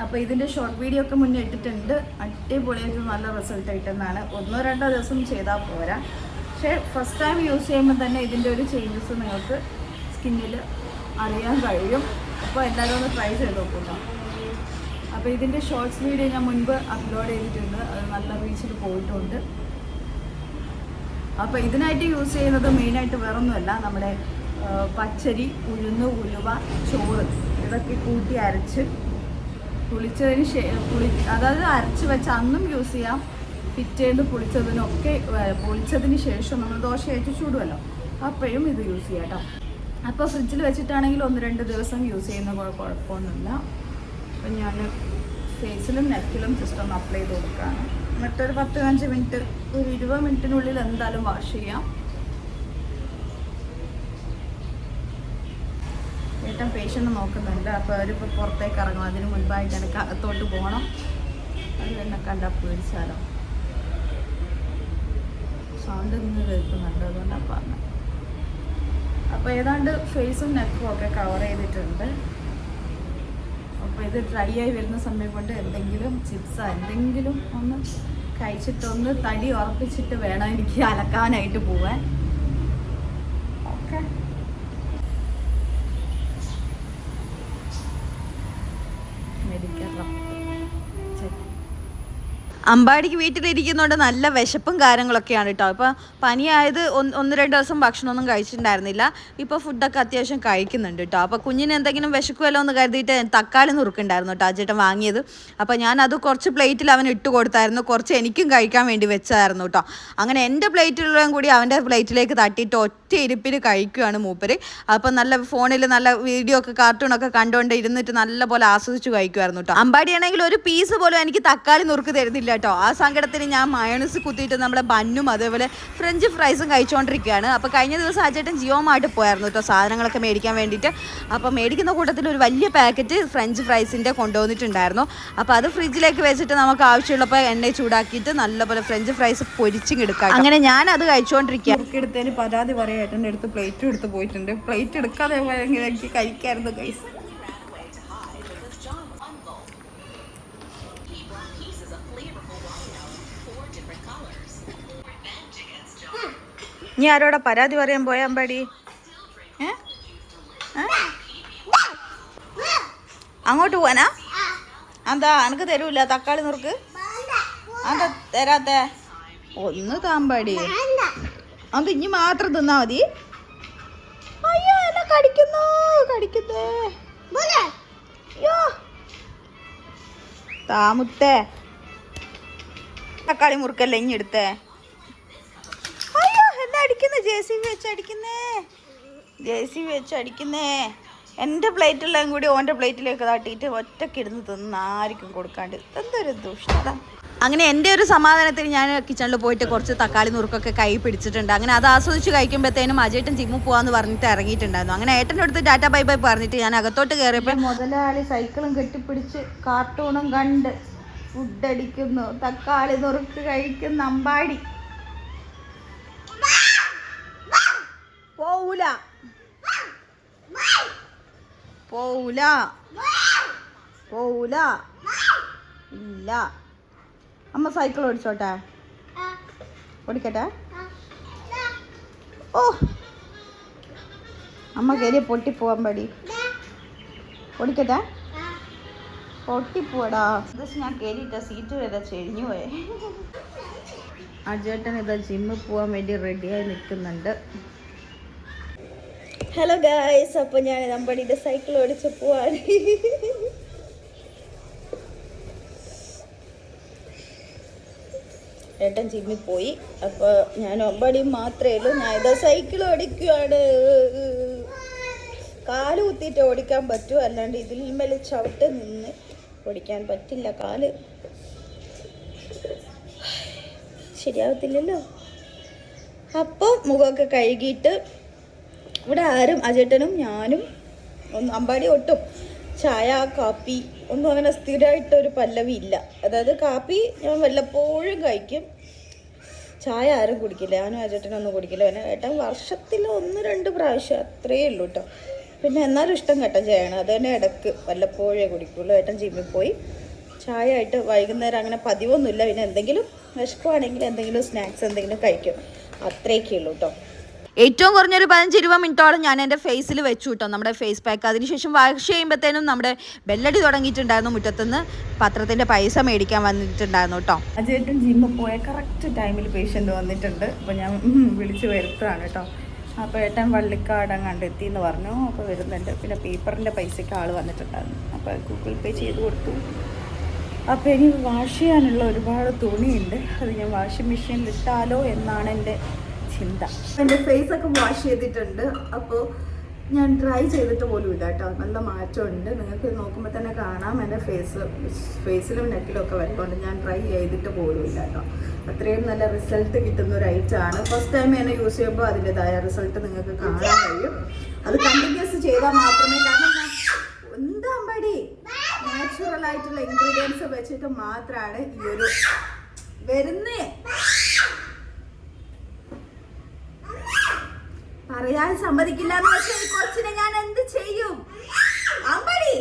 അപ്പോൾ ഇതിൻ്റെ ഷോർട്ട് വീഡിയോ ഒക്കെ മുന്നേ ഇട്ടിട്ടുണ്ട്. അടിപൊളിയായിട്ട് നല്ല റിസൾട്ട് കിട്ടുന്നതാണ്. 1-2 ദിവസം ചെയ്താൽ പോരാ. പക്ഷേ ഫസ്റ്റ് ടൈം യൂസ് ചെയ്യുമ്പോൾ തന്നെ ഇതിൻ്റെ ഒരു ചേഞ്ചസ് നിങ്ങൾക്ക് സ്കിന്നിൽ അറിയാൻ കഴിയും. അപ്പോൾ എല്ലാവരും ഒന്ന് ട്രൈ ചെയ്ത് നോക്കുക. അപ്പോൾ ഇതിൻ്റെ ഷോർട്സ് വീഡിയോ ഞാൻ മുൻപ് അപ്ലോഡ് ചെയ്തിട്ടുണ്ട്. അത് നല്ല റീച്ചിൽ പോയിട്ടുണ്ട്. അപ്പോൾ ഇതിനായിട്ട് യൂസ് ചെയ്യുന്നത് മെയിനായിട്ട് വേറൊന്നുമല്ല, നമ്മുടെ പച്ചരി, ഉഴുന്ന്, ഉലുവ, ചോറ് ഇതൊക്കെ കൂട്ടി അരച്ച് അതായത് അരച്ച് വെച്ച് അന്നും യൂസ് ചെയ്യാം. പിറ്റേന്ന് പൊളിച്ചതിന് ശേഷം നമ്മൾ ദോശയായിട്ട് ചൂടുമല്ലോ, അപ്പോഴും ഇത് യൂസ് ചെയ്യാം കേട്ടോ. അപ്പോൾ ഫ്രിഡ്ജിൽ വെച്ചിട്ടാണെങ്കിൽ 1-2 ദിവസം യൂസ് ചെയ്യുന്ന കുഴപ്പമൊന്നുമില്ല. അപ്പം ഞാൻ ഫേസിലും നെക്കിലും ജസ്റ്റ് ഒന്ന് അപ്ലൈ ചെയ്ത് കൊടുക്കുകയാണ്. എന്നിട്ടൊരു 10-15 മിനിറ്റ്, ഒരു 20 മിനിറ്റിനുള്ളിൽ എന്തായാലും വാഷ് ചെയ്യാം. ഏട്ടൻ പേഷ്യൻ്റ് നോക്കുന്നുണ്ട്. അപ്പോൾ അവരിപ്പോൾ പുറത്തേക്ക് ഇറങ്ങും. അതിന് മുൻപായിട്ട് എനിക്ക് അകത്തോട്ട് പോകണം. അത് എന്നെ കണ്ടാൽ പേടിച്ചാലോ. സൗണ്ട് നിന്ന് കേൾക്കുന്നുണ്ട്, അതുകൊണ്ടാണ് പറഞ്ഞത്. അപ്പോൾ ഏതാണ്ട് ഫേസും നെക്കും ഒക്കെ കവർ ചെയ്തിട്ടുണ്ട്. അപ്പോൾ ഇത് ഡ്രൈ ആയി വരുന്ന സമയം കൊണ്ട് എന്തെങ്കിലും ചിപ്സോ എന്തെങ്കിലും ഒന്ന് കഴിച്ചിട്ടൊന്ന് തടി ഉറപ്പിച്ചിട്ട് വേണം എനിക്ക് അലക്കാനായിട്ട് പോവാൻ. ഓക്കെ, മെഡിക്കൽ അമ്പാടിക്ക് വീട്ടിലിരിക്കുന്നതുകൊണ്ട് നല്ല വിശപ്പും കാര്യങ്ങളൊക്കെയാണ് കേട്ടോ. ഇപ്പോൾ പനിയായത് 1-2 ദിവസം ഭക്ഷണമൊന്നും കഴിച്ചിട്ടുണ്ടായിരുന്നില്ല. ഇപ്പോൾ ഫുഡൊക്കെ അത്യാവശ്യം കഴിക്കുന്നുണ്ട് കേട്ടോ. അപ്പോൾ കുഞ്ഞിന് എന്തെങ്കിലും വിശക്കുമല്ലോ എന്ന് കരുതിയിട്ട് തക്കാളി നുറുക്കുണ്ടായിരുന്നു കേട്ടോ ചേട്ടൻ വാങ്ങിയത്. അപ്പോൾ ഞാനത് കുറച്ച് പ്ലേറ്റിൽ അവന് ഇട്ട് കൊടുത്തായിരുന്നു, കുറച്ച് എനിക്കും കഴിക്കാൻ വേണ്ടി വെച്ചതായിരുന്നു കേട്ടോ. അങ്ങനെ എൻ്റെ പ്ലേറ്റിലുള്ളതും കൂടി അവൻ്റെ പ്ലേറ്റിലേക്ക് തട്ടിയിട്ട് ഒറ്റ ഇരിപ്പിൽ കഴിക്കുകയാണ് മൂപ്പര്. അപ്പോൾ നല്ല ഫോണിൽ നല്ല വീഡിയോ ഒക്കെ കാർട്ടൂണൊക്കെ കണ്ടുകൊണ്ട് ഇരുന്നിട്ട് നല്ലപോലെ ആസ്വദിച്ച് കഴിക്കുമായിരുന്നു കേട്ടോ. അമ്പാടിയാണെങ്കിൽ ഒരു പീസ് പോലും എനിക്ക് തക്കാളി നുറുക്ക് തരുന്നില്ല കേട്ടോ. ആ സങ്കടത്തിന് ഞാൻ മയോണൈസ് കുത്തിയിട്ട് നമ്മുടെ ബന്നും അതേപോലെ ഫ്രഞ്ച് ഫ്രൈസും കഴിച്ചുകൊണ്ടിരിക്കുകയാണ്. അപ്പോൾ കഴിഞ്ഞ ദിവസം അജേട്ടൻ ജിയോ മാർട്ട് പോയായിരുന്നു കേട്ടോ സാധനങ്ങളൊക്കെ മേടിക്കാൻ വേണ്ടിയിട്ട്. അപ്പോൾ മേടിക്കുന്ന കൂട്ടത്തിൽ ഒരു വലിയ പാക്കറ്റ് ഫ്രഞ്ച് ഫ്രൈസിൻ്റെ കൊണ്ടുവന്നിട്ടുണ്ടായിരുന്നു. അപ്പോൾ അത് ഫ്രിഡ്ജിലേക്ക് വെച്ചിട്ട് നമുക്ക് ആവശ്യമുള്ളപ്പോൾ എണ്ണ ചൂടാക്കിയിട്ട് നല്ലപോലെ ഫ്രഞ്ച് ഫ്രൈസ് പൊരിച്ചെടുക്കാം. അങ്ങനെ ഞാൻ അത് കഴിച്ചുകൊണ്ടിരിക്കുക. എടുത്തതിന് പരാതി പറയാം, ഏട്ടൻ്റെ അടുത്ത് പ്ലേറ്റും എടുത്ത് പോയിട്ടുണ്ട്. പ്ലേറ്റ് എടുക്കാതെ എനിക്ക് കഴിക്കായിരുന്നു ഗൈസ്. നീ ആരോടാ പരാതി പറയാൻ പോയാ അമ്പാടി? അങ്ങോട്ട് പോവാനാ? എന്താ എനക്ക് തരൂല തക്കാളി നുറുക്ക്? എന്താ തരാത്തെ? ഒന്ന് താമ്പാടി, അത് ഇനി മാത്രം തിന്നാ മതി. അയ്യോ എന്നെ കടിക്കുന്നു, കടിക്കുന്നേ. താമുത്തേ തക്കാളി മുറുക്കല്ലേ ഇനി എടുത്തേ. അടിക്കുന്നേ JCB വെച്ച് അടിക്കുന്നേ, JCB വെച്ച് അടിക്കുന്നേ. എൻ്റെ പ്ലേറ്റുള്ളതും കൂടി ഓൻ്റെ പ്ലേറ്റിലേക്ക് തട്ടിയിട്ട് ഒറ്റക്കിരുന്ന് തിന്ന് ആർക്കും കൊടുക്കാണ്ട്. എന്തൊരു ദുഷ്ടത. അങ്ങനെ എൻ്റെ ഒരു സമാധാനത്തിന് ഞാൻ കിച്ചണിൽ പോയിട്ട് കുറച്ച് തക്കാളി നുറുക്കൊക്കെ കൈ പിടിച്ചിട്ടുണ്ട്. അങ്ങനെ അത് ആസ്വദിച്ച് കഴിക്കുമ്പോഴത്തേനും അജേട്ടൻ ജിമ്മിൽ പോകാമെന്ന് പറഞ്ഞിട്ട് ഇറങ്ങിയിട്ടുണ്ടായിരുന്നു. അങ്ങനെ ഏട്ടൻ്റെ അടുത്ത് ടാറ്റ ബൈ ബൈ പറഞ്ഞിട്ട് ഞാൻ അകത്തോട്ട് കയറിയപ്പോൾ മുതലാളി സൈക്കിളും കെട്ടിപ്പിടിച്ച് കാർട്ടൂണും കണ്ട് ഫുഡ് അടിക്കുന്നു, തക്കാളി നുറുക്ക് കഴിക്കുന്ന അമ്പാടി. പോവൂല പോവൂല പോവൂല ഇല്ല. അമ്മ സൈക്കിൾ ഓടിച്ചോട്ടെ? ഓടിക്കട്ടെ? ഓ അമ്മ കയറിയ പൊട്ടിപ്പോവാൻ പടി. ഓടിക്കട്ടെ? പൊട്ടിപ്പോടാ. ഞാൻ കയറിയിട്ട സീറ്റ് വരെ ചെരിഞ്ഞു പോയേ. അജേട്ടൻ ഇതാ ജിമ്മിൽ പോകാൻ വേണ്ടി റെഡിയായി നിൽക്കുന്നുണ്ട്. ഹലോ ഗായ്സ്, അപ്പോൾ ഞാൻ അമ്പാടിയുടെ സൈക്കിൾ ഓടിച്ച് പോവാണ്. ഏട്ടൻ ജിമ്മിൽ പോയി. അപ്പോൾ ഞാൻ അമ്പാടി മാത്രമേ ഉള്ളൂ. ഞാൻ ഇതാ സൈക്കിൾ ഓടിക്കുകയാണ്. കാല് കുത്തിയിട്ട് ഓടിക്കാൻ പറ്റുമോ, അല്ലാണ്ട് ഇതിൽ മേലെ ചവിട്ട് നിന്ന് ഓടിക്കാൻ പറ്റില്ല. കാല് ശരിയാവത്തില്ലല്ലോ. അപ്പോൾ മുഖമൊക്കെ കഴുകിയിട്ട് ഇവിടെ ആരും അജേട്ടനും ഞാനും അമ്പാടി ഒട്ടും ചായ കാപ്പി ഒന്നും അങ്ങനെ സ്ഥിരമായിട്ടൊരു പല്ലവി ഇല്ല. അതായത് കാപ്പി ഞാൻ വല്ലപ്പോഴും കഴിക്കും, ചായ ആരും കുടിക്കില്ല. ഞാനും അജേട്ടനൊന്നും കുടിക്കില്ല. പിന്നെ ഏട്ടൻ വർഷത്തിൽ 1-2 പ്രാവശ്യം അത്രയേ ഉള്ളൂ കേട്ടോ. പിന്നെ എന്നാലും ഇഷ്ടം കട്ടൻ ചായയാണ്, അത് തന്നെ ഇടയ്ക്ക് വല്ലപ്പോഴേ കുടിക്കുള്ളൂ. ഏട്ടൻ ജിമ്മിൽ പോയി ചായ ആയിട്ട് വൈകുന്നേരം അങ്ങനെ പതിവൊന്നുമില്ല. പിന്നെ എന്തെങ്കിലും വിശക്കുവാണെങ്കിൽ എന്തെങ്കിലും സ്നാക്സ് എന്തെങ്കിലും കഴിക്കും, അത്രയൊക്കെ ഉള്ളൂ കേട്ടോ. ഏറ്റവും കുറഞ്ഞൊരു 15-20 മിനിറ്റോളം ഞാൻ എൻ്റെ ഫേസിൽ വെച്ചു കേട്ടോ നമ്മുടെ ഫേസ് പാക്ക്. അതിനുശേഷം വാഷ് ചെയ്യുമ്പോഴത്തേനും നമ്മുടെ ബെല്ലടി തുടങ്ങിയിട്ടുണ്ടായിരുന്നു. മുറ്റത്തുനിന്ന് പത്രത്തിൻ്റെ പൈസ മേടിക്കാൻ വന്നിട്ടുണ്ടായിരുന്നു കേട്ടോ. അജേട്ടൻ ജിമ്മിൽ പോയ കറക്റ്റ് ടൈമിൽ പേഷ്യൻ്റ് വന്നിട്ടുണ്ട്. അപ്പോൾ ഞാൻ വിളിച്ച് വരുത്തതാണ് കേട്ടോ. അപ്പോൾ ഏട്ടൻ വള്ളിക്കാട് കണ്ടെത്തി എന്ന് പറഞ്ഞു. അപ്പോൾ വരുന്നുണ്ട്. പിന്നെ പേപ്പറിൻ്റെ പൈസയ്ക്ക് ആൾ വന്നിട്ടുണ്ടായിരുന്നു. അപ്പോൾ ഗൂഗിൾ പേ ചെയ്ത് കൊടുത്തു. അപ്പോൾ ഇനി വാഷ് ചെയ്യാനുള്ള ഒരുപാട് തുണിയുണ്ട്. അത് ഞാൻ വാഷിംഗ് മെഷീനിൽ ഇട്ടാലോ എന്നാണ് എൻ്റെ ചിന്ത. എൻ്റെ ഫേസൊക്കെ വാഷ് ചെയ്തിട്ടുണ്ട്. അപ്പോൾ ഞാൻ ട്രൈ ചെയ്തിട്ട് പോലും ഇല്ല കേട്ടോ. നല്ല മാറ്റമുണ്ട്. നിങ്ങൾക്ക് നോക്കുമ്പോൾ തന്നെ കാണാം എൻ്റെ ഫേസിലും നെക്കിലും ഒക്കെ വരുന്നുണ്ട്. ഞാൻ ട്രൈ ചെയ്തിട്ട് പോലും ഇല്ല കേട്ടോ. അത്രയും നല്ല റിസൾട്ട് കിട്ടുന്ന ഒരു ഐറ്റമാണ്. ഫസ്റ്റ് ടൈം എന്നെ യൂസ് ചെയ്യുമ്പോൾ അതിൻ്റെതായ റിസൾട്ട് നിങ്ങൾക്ക് കാണാൻ കഴിയും. അത് കണ്ടിന്യൂസ് ചെയ്താൽ മാത്രമേ, കാരണം എന്താ അമ്പാടി നാച്ചുറൽ ആയിട്ടുള്ള ഇൻഗ്രീഡിയൻസ് വെച്ചിട്ട് മാത്രമാണ് ഈ ഒരു വരുന്നേ. പറയാൻ സമ്മതിക്കില്ല എന്ന് വെച്ചാൽ ഈ കൊച്ചിനെ ഞാൻ എന്ത് ചെയ്യും? അമ്പടി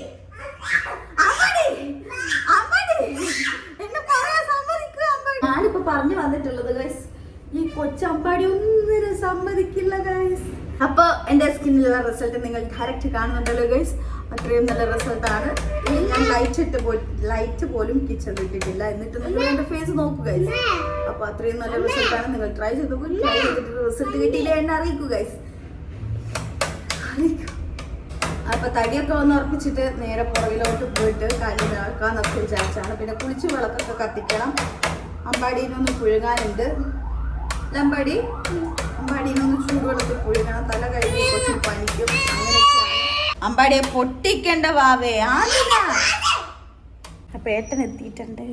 അമ്പടി അമ്പടി എന്നെ പറയാൻ സമ്മതിക്കുക. അമ്പടി ഞാനിപ്പോ പറഞ്ഞു വന്നിട്ടുള്ളത് ഗൈസ്, ഈ കൊച്ചമ്പാടി ഒന്നിനും സമ്മതിക്കില്ല ഗൈസ്. അപ്പൊ എന്റെ സ്കിന്നിലുള്ള റിസൾട്ട് നിങ്ങൾ ഡയറക്റ്റ് കാണുന്നുണ്ടല്ലോ ഗൈസ്. അത്രയും നല്ല റിസൾട്ടാണ്. ഞാൻ ലൈറ്റ് പോലും കിച്ചൺ ഇട്ടിട്ടില്ല. എന്നിട്ട് നിങ്ങൾ എന്റെ ഫേസ് നോക്കുക ഗൈസ്. അപ്പൊ അത്രയും നല്ല റിസൾട്ടാണ്. നിങ്ങൾ ട്രൈ ചെയ്തിട്ട് റിസൾട്ട് കിട്ടിയില്ല എന്നെ അറിയിക്കുക ഗൈസ്. അപ്പൊ തടിയൊക്കെ ഒന്ന് ഉറപ്പിച്ചിട്ട് നേരെ പുറകിലോട്ട് പോയിട്ട് കാലിലാക്കാന്നൊക്കെ വിചാരിച്ചാണ്. പിന്നെ കുളിച്ച് വിളക്കൊക്കെ കത്തിക്കണം. അമ്പാടീനൊന്ന് പുഴുങ്ങാനുണ്ട്. അമ്പാടീനൊന്ന് ചൂടുവെള്ളത്തിൽ പുഴുങ്ങണം. തല കഴുകി കുറച്ച് പനിക്കും. അങ്ങനെയൊക്കെയാണ്. അമ്പാടിയെ പൊട്ടിക്കണ്ട വാവേ ആണില്ല. അപ്പൊ ഏട്ടൻ എത്തിയിട്ടുണ്ട്.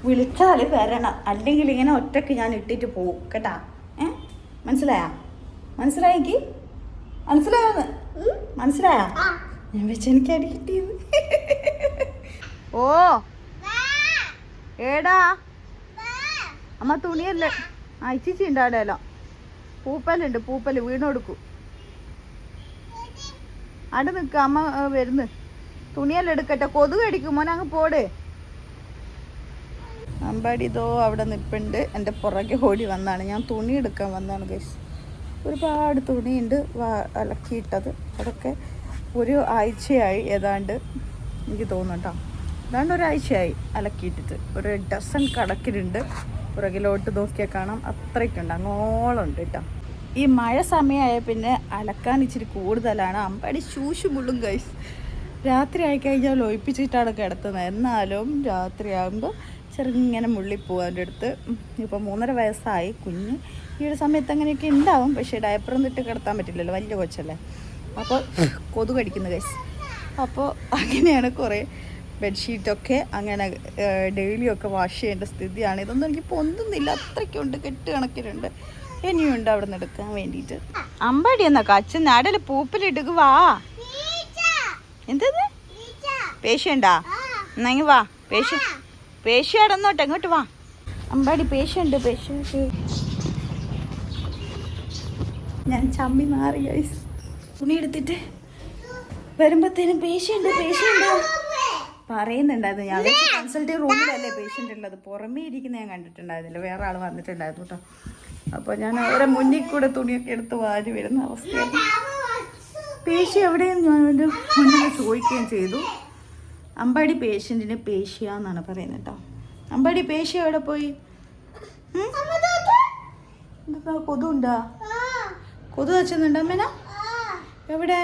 വിളിച്ചാല് വരണം, അല്ലെങ്കിൽ ഇങ്ങനെ ഒറ്റക്ക് ഞാൻ ഇട്ടിട്ട് പോവും കേട്ടാ. മനസ്സിലായെങ്കിൽ മനസ്സിലായോന്ന്? മനസ്സിലായോ? ഞാൻ വെച്ച് എനിക്ക് അടി കിട്ടിയത്. ഓ ഏടാ അമ്മ തുണിയല്ലേ അയച്ചിച്ച് ഉണ്ടാടല്ലോ. പൂപ്പലുണ്ട്, പൂപ്പല് വീണൊടുക്കും. അവിടെ നിൽക്ക, അമ്മ വരുന്നു. തുണിയെല്ലാം എടുക്കട്ടെ, കൊതുക് അടിക്കും മോനെ, അങ്ങ് പോട്. അമ്പാടി ഇതോ അവിടെ നിൽപ്പുണ്ട്. എൻ്റെ പുറകെ ഓടി വന്നാണ്. ഞാൻ തുണി എടുക്കാൻ വന്നതാണ് ഗൈസ്. ഒരുപാട് തുണിയുണ്ട് അലക്കിയിട്ടത്. അതൊക്കെ ഒരു ആഴ്ചയായി ഏതാണ്ട് എനിക്ക് തോന്നുന്നു കേട്ടോ. ഏതാണ്ട് ഒരാഴ്ചയായി അലക്കിയിട്ടിട്ട്. ഒരു ഡസൻ കണക്കിനുണ്ട്. പുറകിലോട്ട് നോക്കിയാൽ കാണാം, അത്രയ്ക്കുണ്ട്, അങ്ങോളമുണ്ട് കേട്ടോ. ഈ മഴ സമയമായ പിന്നെ അലക്കാൻ ഇച്ചിരി കൂടുതലാണ്. അമ്പാടി ശൂശു മുള്ളും ഗൈസ്. രാത്രി ആയിക്കഴിഞ്ഞാൽ ഒഴിപ്പിച്ചിട്ടാണ് കിടത്തുന്നത്. എന്നാലും രാത്രിയാകുമ്പോൾ ചെറുങ്ങനെ മുള്ളിപ്പോവും അവൻ്റെ അടുത്ത്. ഇപ്പോൾ 3.5 വയസ്സായി കുഞ്ഞ്. ഈ ഒരു സമയത്ത് അങ്ങനെയൊക്കെ ഉണ്ടാവും. പക്ഷേ ഡയപ്പറൊന്നും ഇട്ട് കിടത്താൻ പറ്റില്ലല്ലോ, വലിയ കൊച്ചല്ലേ. അപ്പോൾ കൊതുക് കടിക്കുന്ന ഗൈസ്. അപ്പോൾ അങ്ങനെയാണ് കുറേ ബെഡ്ഷീറ്റൊക്കെ അങ്ങനെ ഡെയിലിയൊക്കെ വാഷ് ചെയ്യേണ്ട സ്ഥിതിയാണ്. ഇതൊന്നും എനിക്ക് പൊന്തുന്നില്ല, അത്രയ്ക്കുണ്ട്, കെട്ട് കണക്കിനുണ്ട്. ഇനിയുണ്ട് അവിടെ നിന്ന് എടുക്കാൻ വേണ്ടിയിട്ട്. അമ്പാടി എന്നാ കച്ച നാടല് പൂപ്പിലിട്ട് വാ. എന്തത് പേഷ്യണ്ടാ? എന്നെങ്കിൽ വാ. പേഷ്യടന്നോട്ടെ, ഇങ്ങോട്ട് വാ. അമ്പാടി പേഷ്യണ്ട്. ഞാൻ ചമ്മി മാറി ഗൈസ്. തുണി എടുത്തിട്ട് വരുമ്പോഴത്തേനും പേഷ്യണ്ട് പറയുന്നുണ്ടായിരുന്നു. ഞാൻ കൺസൾട്ടേറ്റ് റൂമിലല്ലേ പേഷ്യൻ്റ് ഉള്ളത്, പുറമേ ഇരിക്കുന്ന ഞാൻ കണ്ടിട്ടുണ്ടായിരുന്നില്ല. വേറെ ആൾ വന്നിട്ടുണ്ടായിരുന്നു കേട്ടോ. അപ്പോൾ ഞാൻ അവരെ മുന്നിൽ കൂടെ തുണിയൊക്കെ എടുത്ത് വാരി വരുന്ന അവസ്ഥയാണ്. പേഷ്യ എവിടെയെന്ന് ഞാൻ എൻ്റെ മുന്നിൽ ചോദിക്കുകയും ചെയ്തു. അമ്പാടി പേഷ്യൻറ്റിന് പേഷ്യ എന്നാണ് പറയുന്നത് കേട്ടോ. അമ്പാടി പേഷ്യ എവിടെ പോയി? എന്താ കൊതുണ്ടാ? കൊതു വെച്ചുന്നുണ്ടോ അമ്മേന? എവിടെ?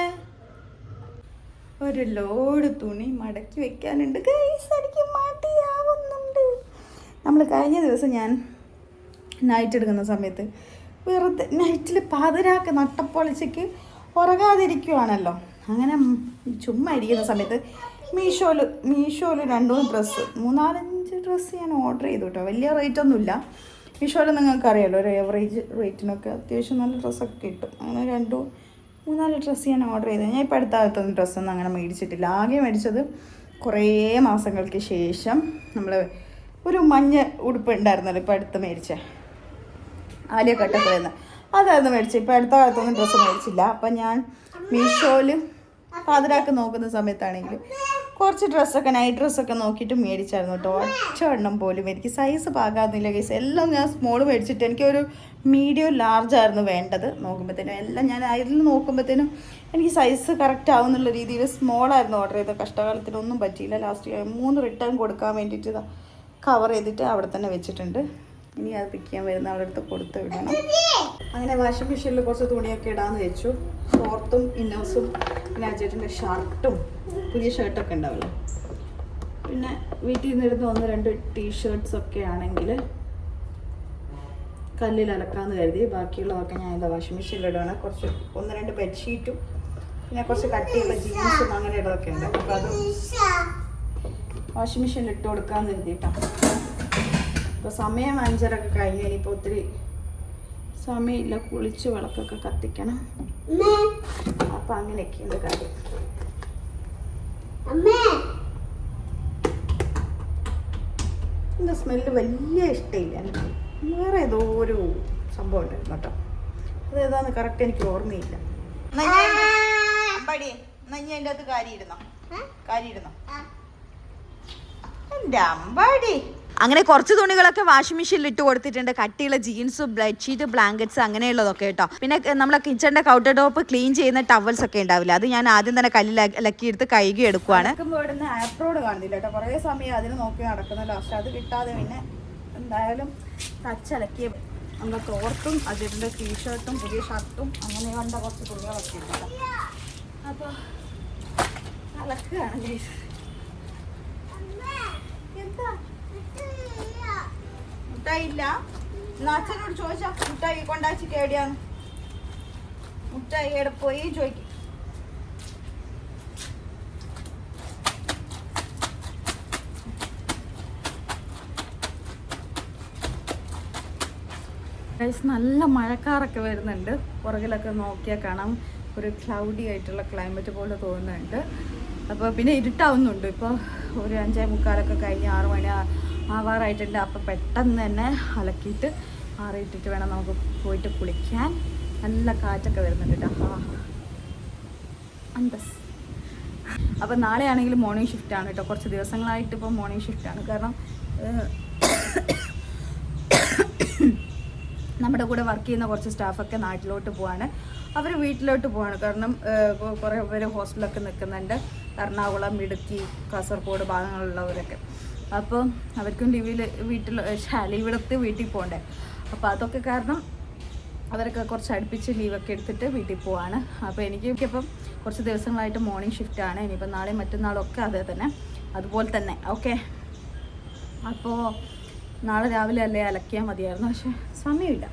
ഒരു ലോഡ് തുണി മടക്കി വെക്കാനുണ്ട് ഗൈസ്. എനിക്ക് മടിയാവുന്നുണ്ട്. നമ്മൾ കഴിഞ്ഞ ദിവസം ഞാൻ നൈറ്റ് എടുക്കുന്ന സമയത്ത് വെറുതെ നൈറ്റിൽ പാതിരാക്ക് നട്ടപ്പൊളിച്ചയ്ക്ക് ഉറങ്ങാതിരിക്കുവാണല്ലോ. അങ്ങനെ ചുമ്മാ ഇരിക്കുന്ന സമയത്ത് മീഷോയിൽ 2-3 ഡ്രസ്സ് 3-4-5 ഡ്രസ്സ് ഞാൻ ഓർഡർ ചെയ്തു കേട്ടോ. വലിയ റേറ്റ് ഒന്നുമില്ല. മീഷോയിൽ നിങ്ങൾക്കറിയാമല്ലോ, ഒരു ഏവറേജ് റേറ്റിനൊക്കെ അത്യാവശ്യം നല്ല ഡ്രസ്സൊക്കെ കിട്ടും. അങ്ങനെ 2-3-4 ഡ്രസ്സ് ഞാൻ ഓർഡർ ചെയ്തു. ഞാൻ ഇപ്പോൾ അടുത്തൊന്നും ഡ്രസ്സൊന്നും അങ്ങനെ മേടിച്ചിട്ടില്ല. ആകെ മേടിച്ചത് കുറേ മാസങ്ങൾക്ക് ശേഷം നമ്മൾ ഒരു മഞ്ഞ ഉടുപ്പ് ഉണ്ടായിരുന്നല്ലോ, ഇപ്പോൾ അടുത്ത് മേടിച്ച ആലിയ കട്ടൊക്കെ വരുന്ന അതായിരുന്നു മേടിച്ചത്. ഇപ്പോൾ അടുത്ത കാലത്തൊന്നും ഡ്രസ്സ് മേടിച്ചില്ല. അപ്പം ഞാൻ മീഷോയിൽ പാതിരാക്ക് നോക്കുന്ന സമയത്താണെങ്കിൽ കുറച്ച് ഡ്രസ്സൊക്കെ നൈറ്റ് ഡ്രസ്സൊക്കെ നോക്കിയിട്ട് മേടിച്ചായിരുന്നു കേട്ടോ. ഒറ്റ എണ്ണം പോലും എനിക്ക് സൈസ് പാകാകുന്നില്ല കേസ്. എല്ലാം ഞാൻ സ്മോൾ മേടിച്ചിട്ട് എനിക്കൊരു മീഡിയം ലാർജായിരുന്നു വേണ്ടത്. നോക്കുമ്പോഴത്തേനും എല്ലാം ഞാൻ അതിൽ നോക്കുമ്പോഴത്തേനും എനിക്ക് സൈസ് കറക്റ്റ് ആവുന്നുള്ള രീതിയിൽ സ്മോളായിരുന്നു ഓർഡർ ചെയ്തത്. കഷ്ടകാലത്തിനൊന്നും പറ്റിയില്ല. ലാസ്റ്റ് 3 റിട്ടേൺ കൊടുക്കാൻ വേണ്ടിയിട്ട് കവർ ചെയ്തിട്ട് അവിടെ തന്നെ വെച്ചിട്ടുണ്ട്. ഇനി അത് പിക്ക് ചെയ്യാൻ വരുന്ന അവിടെ അടുത്ത് കൊടുത്ത് വിടണം. അങ്ങനെ വാഷിംഗ് മെഷീനിൽ കുറച്ച് തുണിയൊക്കെ ഇടാമെന്ന് വെച്ചു. ഷോർട്ടും ഇന്നേഴ്സും പിന്നെ അജേട്ടൻ്റെ ഷർട്ടും പുതിയ ഷർട്ടൊക്കെ ഉണ്ടാവില്ല. പിന്നെ വീട്ടിൽ നിന്നിരുന്ന് 1-2 ടീഷർട്ട്സൊക്കെ ആണെങ്കിൽ കല്ലിൽ അലക്കാമെന്ന് കരുതി. ബാക്കിയുള്ളതൊക്കെ ഞാൻ എന്താ വാഷിംഗ് മെഷീനിലിടുകയാണ്. കുറച്ച് 1-2 ബെഡ്ഷീറ്റും പിന്നെ കുറച്ച് കട്ടിയുള്ള ജീൻസും അങ്ങനെയുള്ളതൊക്കെ ഉണ്ട്. അപ്പോൾ അത് വാഷിംഗ് മെഷീനിൽ ഇട്ട് കൊടുക്കാമെന്ന് കരുതിയിട്ടാണ്. ഇപ്പോൾ സമയം 5:30 ഒക്കെ കഴിഞ്ഞ് ഇനിയിപ്പോൾ ഒത്തിരി സമയമില്ല. കുളിച്ച് വിളക്കൊക്കെ കത്തിക്കണം. അപ്പം അങ്ങനെയൊക്കെയുണ്ട് കാര്യം. എന്താ സ്മെല്ല് വലിയ ഇഷ്ടമില്ല എനിക്ക്. വേറെ ഏതോ ഒരു സംഭവം ഉണ്ടായിരുന്നു കേട്ടോ. അതേതാന്ന് കറക്റ്റ് എനിക്ക് ഓർമ്മയില്ല. അതിൻ്റെ അകത്ത് കാര്യം എൻ്റെ അമ്പാടി. അങ്ങനെ കുറച്ച് തുണികളൊക്കെ വാഷിംഗ് മെഷീനിൽ ഇട്ട് കൊടുത്തിട്ടുണ്ട്. കട്ടിയുള്ള ജീൻസ്, ബെഡ്ഷീറ്റ്, ബ്ലാങ്കറ്റ്സ് അങ്ങനെയുള്ളതൊക്കെ കേട്ടോ. പിന്നെ നമ്മളെ കിച്ചണിന്റെ കൗണ്ടർ ടോപ്പ് ക്ലീൻ ചെയ്യുന്ന ടവൽസ് ഒക്കെ ഉണ്ടാവില്ല, അത് ഞാൻ ആദ്യം തന്നെ കല്ലിൽ ഇലക്കിയെടുത്ത് കഴുകി എടുക്കുവാണ്. ഇവിടുന്ന് ആപ്രോഡ് കാണുന്നില്ല കേട്ടോ. കുറേ സമയം അതിന് നോക്കി നടക്കുന്ന ലാസ്റ്റ് അത് കിട്ടാതെ പിന്നെ എന്തായാലും തച്ചലക്കിയ നമ്മുടെ തോർത്തും അതിൻ്റെ ടീഷർട്ടും പുതിയ ഷർട്ടും അങ്ങനെ കണ്ട കുറച്ച് തുണികളൊക്കെ ഉണ്ട്. അപ്പോൾ അലക്കുകയാണ്. എന്താ മുട്ടായില്ല? അച്ഛനോട് ചോദിച്ചാ മുട്ടായി കൊണ്ടാച്ചി കേടിയാന്ന്. മുട്ടായി എവിടെ പോയി ചോദിക്കും. നല്ല മഴക്കാറൊക്കെ വരുന്നുണ്ട്. പുറകിലൊക്കെ നോക്കിയാൽ കാണാം ഒരു ക്ലൗഡി ആയിട്ടുള്ള ക്ലൈമറ്റ് പോലെ തോന്നുന്നുണ്ട്. അപ്പോൾ പിന്നെ ഇരുട്ടാവുന്നുണ്ട്. ഇപ്പോൾ ഒരു 5:45 കഴിഞ്ഞ് 6 മണി ആവാറായിട്ടുണ്ട്. അപ്പോൾ പെട്ടെന്ന് തന്നെ അലക്കിയിട്ട് ആറിയിട്ടിട്ട് വേണം നമുക്ക് പോയിട്ട് കുളിക്കാൻ. നല്ല കാറ്റൊക്കെ വരുന്നുണ്ട് കേട്ടോ. അന്തസ്. അപ്പോൾ നാളെ ആണെങ്കിൽ മോർണിംഗ് ഷിഫ്റ്റാണ് കേട്ടോ. കുറച്ച് ദിവസങ്ങളായിട്ട് ഇപ്പോൾ മോർണിംഗ് ഷിഫ്റ്റാണ്. കാരണം നമ്മുടെ കൂടെ വർക്ക് ചെയ്യുന്ന കുറച്ച് സ്റ്റാഫൊക്കെ നാട്ടിലോട്ട് പോവാണ്. അവർ വീട്ടിലോട്ട് പോവാണ്. കാരണം കുറേ പേര് ഹോസ്റ്റലിലൊക്കെ നിൽക്കുന്നുണ്ട്. എറണാകുളം, ഇടുക്കി, കാസർഗോഡ് ഭാഗങ്ങളിലുള്ളവരൊക്കെ. അപ്പോൾ അവർക്കും ലീവെടുത്ത് വീട്ടിൽ പോകണ്ടേ. അപ്പോൾ അതൊക്കെ കാരണം അവരൊക്കെ കുറച്ച് അടുപ്പിച്ച് ലീവൊക്കെ എടുത്തിട്ട് വീട്ടിൽ പോവാണ്. അപ്പോൾ എനിക്കിപ്പം കുറച്ച് ദിവസങ്ങളായിട്ട് മോർണിംഗ് ഷിഫ്റ്റാണ്. ഇനിയിപ്പോൾ നാളെയും മറ്റന്നാളൊക്കെ അതുപോലെ തന്നെ ഓക്കെ. അപ്പോൾ നാളെ രാവിലെ അല്ലേ അലക്കിയാൽ മതിയായിരുന്നു, പക്ഷേ സമയമില്ല.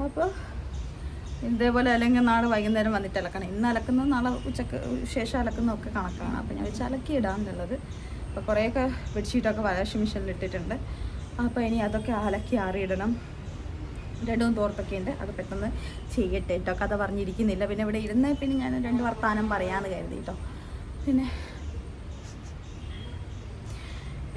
അപ്പോൾ ഇതേപോലെ അല്ലെങ്കിൽ നാളെ വൈകുന്നേരം വന്നിട്ട് അലക്കണം. ഇന്ന് അലക്കുന്നത് നാളെ ഉച്ചക്ക് ശേഷം അലക്കുന്നതൊക്കെ കണക്കാണ്. അപ്പോൾ ഞാൻ വെച്ച് അലക്കിയിടാമെന്നുള്ളത്. അപ്പോൾ കുറേയൊക്കെ ബെഡ്ഷീറ്റൊക്കെ വാഷിംഗ് മെഷീനിൽ ഇട്ടിട്ടുണ്ട്. അപ്പോൾ ഇനി അതൊക്കെ അലക്കി ആറിയിടണം. 2 തോർത്തൊക്കെ ഉണ്ട്, അത് പെട്ടെന്ന് ചെയ്യട്ടെ കേട്ടോ. കഥ പറഞ്ഞിരിക്കുന്നില്ല. പിന്നെ ഇവിടെ ഇരുന്നേ പിന്നെ ഞാൻ 2 വർത്താനം പറയാമെന്ന് കരുതി കേട്ടോ. പിന്നെ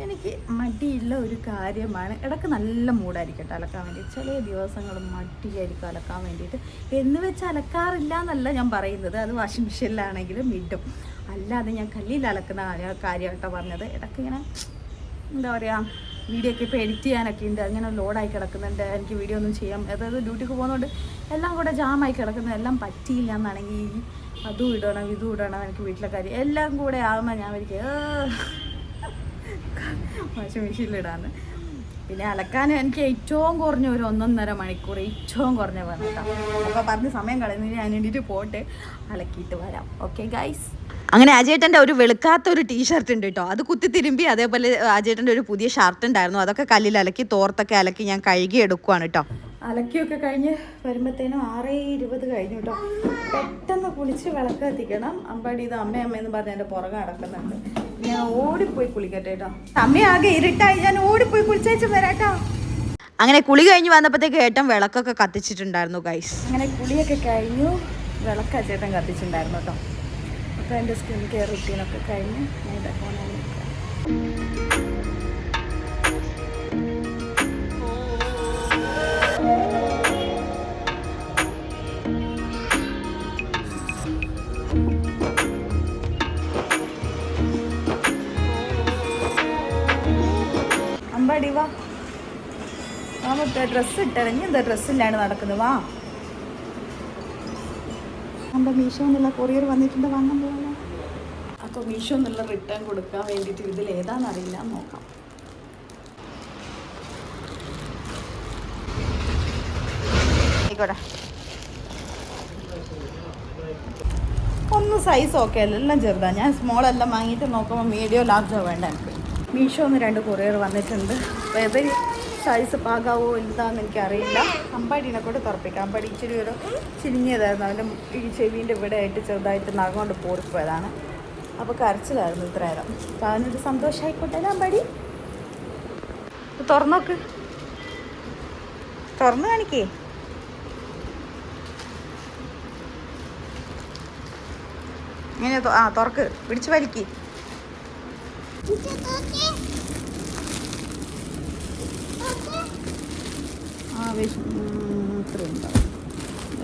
എനിക്ക് മടിയുള്ള ഒരു കാര്യമാണ്. ഇടയ്ക്ക് നല്ല മൂടായിരിക്കും കേട്ടോ അലക്കാൻ വേണ്ടി. ചില ദിവസങ്ങൾ മടിയായിരിക്കും അലക്കാൻ വേണ്ടിയിട്ട്. എന്ന് വെച്ച് അലക്കാറില്ല എന്നല്ല ഞാൻ പറയുന്നത്. അത് വാഷിംഗ് മെഷീനിലാണെങ്കിലും ഇടും. അല്ലാതെ ഞാൻ കല്ലിൽ അലക്കുന്ന കാര്യം കേട്ടോ പറഞ്ഞത്. ഇടയ്ക്ക് ഇങ്ങനെ എന്താ പറയുക, വീഡിയോ ഒക്കെ ഇപ്പോൾ എഡിറ്റ് ചെയ്യാനൊക്കെ ഉണ്ട്. അങ്ങനെ ലോഡായി കിടക്കുന്നുണ്ട്. എനിക്ക് വീഡിയോ ഒന്നും ചെയ്യാം, അതായത് ഡ്യൂട്ടിക്ക് പോകുന്നതുകൊണ്ട് എല്ലാം കൂടെ ജാമായി കിടക്കുന്നത്. എല്ലാം പറ്റിയില്ല എന്നാണെങ്കിൽ അതും ഇടണം ഇതും ഇടണം, എനിക്ക് വീട്ടിലെ കാര്യം എല്ലാം കൂടെ ആകുമ്പോൾ ഞാൻ വാഷിംഗ് മെഷീനിലിടാന്ന്. പിന്നെ അലക്കാൻ എനിക്ക് ഏറ്റവും കുറഞ്ഞ ഒരു 1.5 മണിക്കൂർ ഏറ്റവും കുറഞ്ഞ പറഞ്ഞിട്ടാ. അപ്പോൾ പറഞ്ഞ് സമയം കളയുന്നതിന് ഞാൻ വേണ്ടിയിട്ട് പോട്ടെ, അലക്കിയിട്ട് വരാം. Okay guys. അങ്ങനെ അജയേട്ടൻ്റെ ഒരു വെളുക്കാത്തൊരു ടീഷർട്ട് ഉണ്ട് കേട്ടോ, അത് കുത്തി തിരുമ്പി. അതേപോലെ അജയേട്ടൻ്റെ ഒരു പുതിയ ഷർട്ട് ഉണ്ടായിരുന്നു, അതൊക്കെ കല്ലിൽ അലക്കി തോർത്തൊക്കെ അലക്കി ഞാൻ കഴുകി എടുക്കുവാണ് കേട്ടോ. അലക്കിയൊക്കെ കഴിഞ്ഞ് വരുമ്പോഴത്തേനും 6:20 കഴിഞ്ഞു കേട്ടോ. പെട്ടെന്ന് കുളിച്ച് വിളക്ക് കത്തിക്കണം. അമ്പാടി ഇത് അമ്മയെന്ന് പറഞ്ഞ് എൻ്റെ പുറകെ നടക്കുന്നുണ്ട്. ഞാൻ ഓടിപ്പോയി കുളിക്കട്ടെ കേട്ടോ. അമ്മയാകെ ഇരുട്ടായി, ഞാൻ ഓടിപ്പോയി കുളിച്ചേച്ച് വരാട്ടോ. അങ്ങനെ കുളി കഴിഞ്ഞ് വന്നപ്പോഴത്തേക്ക് ഏട്ടൻ വിളക്കൊക്കെ കത്തിച്ചിട്ടുണ്ടായിരുന്നു ഗൈസ്. അങ്ങനെ കുളിയൊക്കെ കഴിഞ്ഞു, വിളക്ക് ചേട്ടൻ കത്തിച്ചിട്ടുണ്ടായിരുന്നു കേട്ടോ. അപ്പോൾ എൻ്റെ സ്കിൻ കെയർ റുട്ടീനൊക്കെ കഴിഞ്ഞ് ഞാൻ ഇതൊക്കെ അമ്പാടി വാ, നമുക്ക് ഡ്രസ്സ് ഇട്ടിറങ്ങി. എന്താ ഡ്രസ്സില്ലാണ്ട് നടക്കുന്നത്? വാ, നമ്മുടെ മീഷോ എന്നുള്ള കൊറിയർ വന്നിട്ടുണ്ട്, വാങ്ങാൻ പോകാനോ. അപ്പോൾ മീഷോ എന്നുള്ള റിട്ടേൺ കൊടുക്കാൻ വേണ്ടിയിട്ട് ഇതിൽ ഏതാണെന്നറിയില്ല, നോക്കാം. ആയിക്കോട്ടെ, ഒന്ന് സൈസ് ഓക്കെ അല്ല, എല്ലാം ചെറുതാണ്. ഞാൻ സ്മോളെല്ലാം വാങ്ങിയിട്ട് നോക്കുമ്പോൾ മീഡിയോ ലാർജോ വേണ്ട എനിക്ക്. മീഷോ 2 കൊറിയർ വന്നിട്ടുണ്ട്. അപ്പോൾ ഇത് സൈസ് പാകാവോ എന്താണെന്ന് എനിക്കറിയില്ല. അമ്പാടീനെ കൊണ്ട് തുറപ്പിക്കാം. അമ്പാടി ഇച്ചിരി ഒരു ചിരിങ്ങിയതായിരുന്നു. അവൻ്റെ ഈ ചെവീൻ്റെ ഇവിടെ ആയിട്ട് ചെറുതായിട്ട് നഖം കൊണ്ട് പോറിപ്പോയതാണ്. അപ്പോൾ കരച്ചിലായിരുന്നു ഇത്ര നേരം. അപ്പോൾ അവനൊരു സന്തോഷമായിക്കോട്ടെ അല്ലേ അമ്പാടി? തുറന്നോക്ക്, തുറന്ന് കാണിക്കേ. ഇങ്ങനെ തുറക്ക്, പിടിച്ച് വലിക്ക്. ഇത്രയുണ്ടാവും.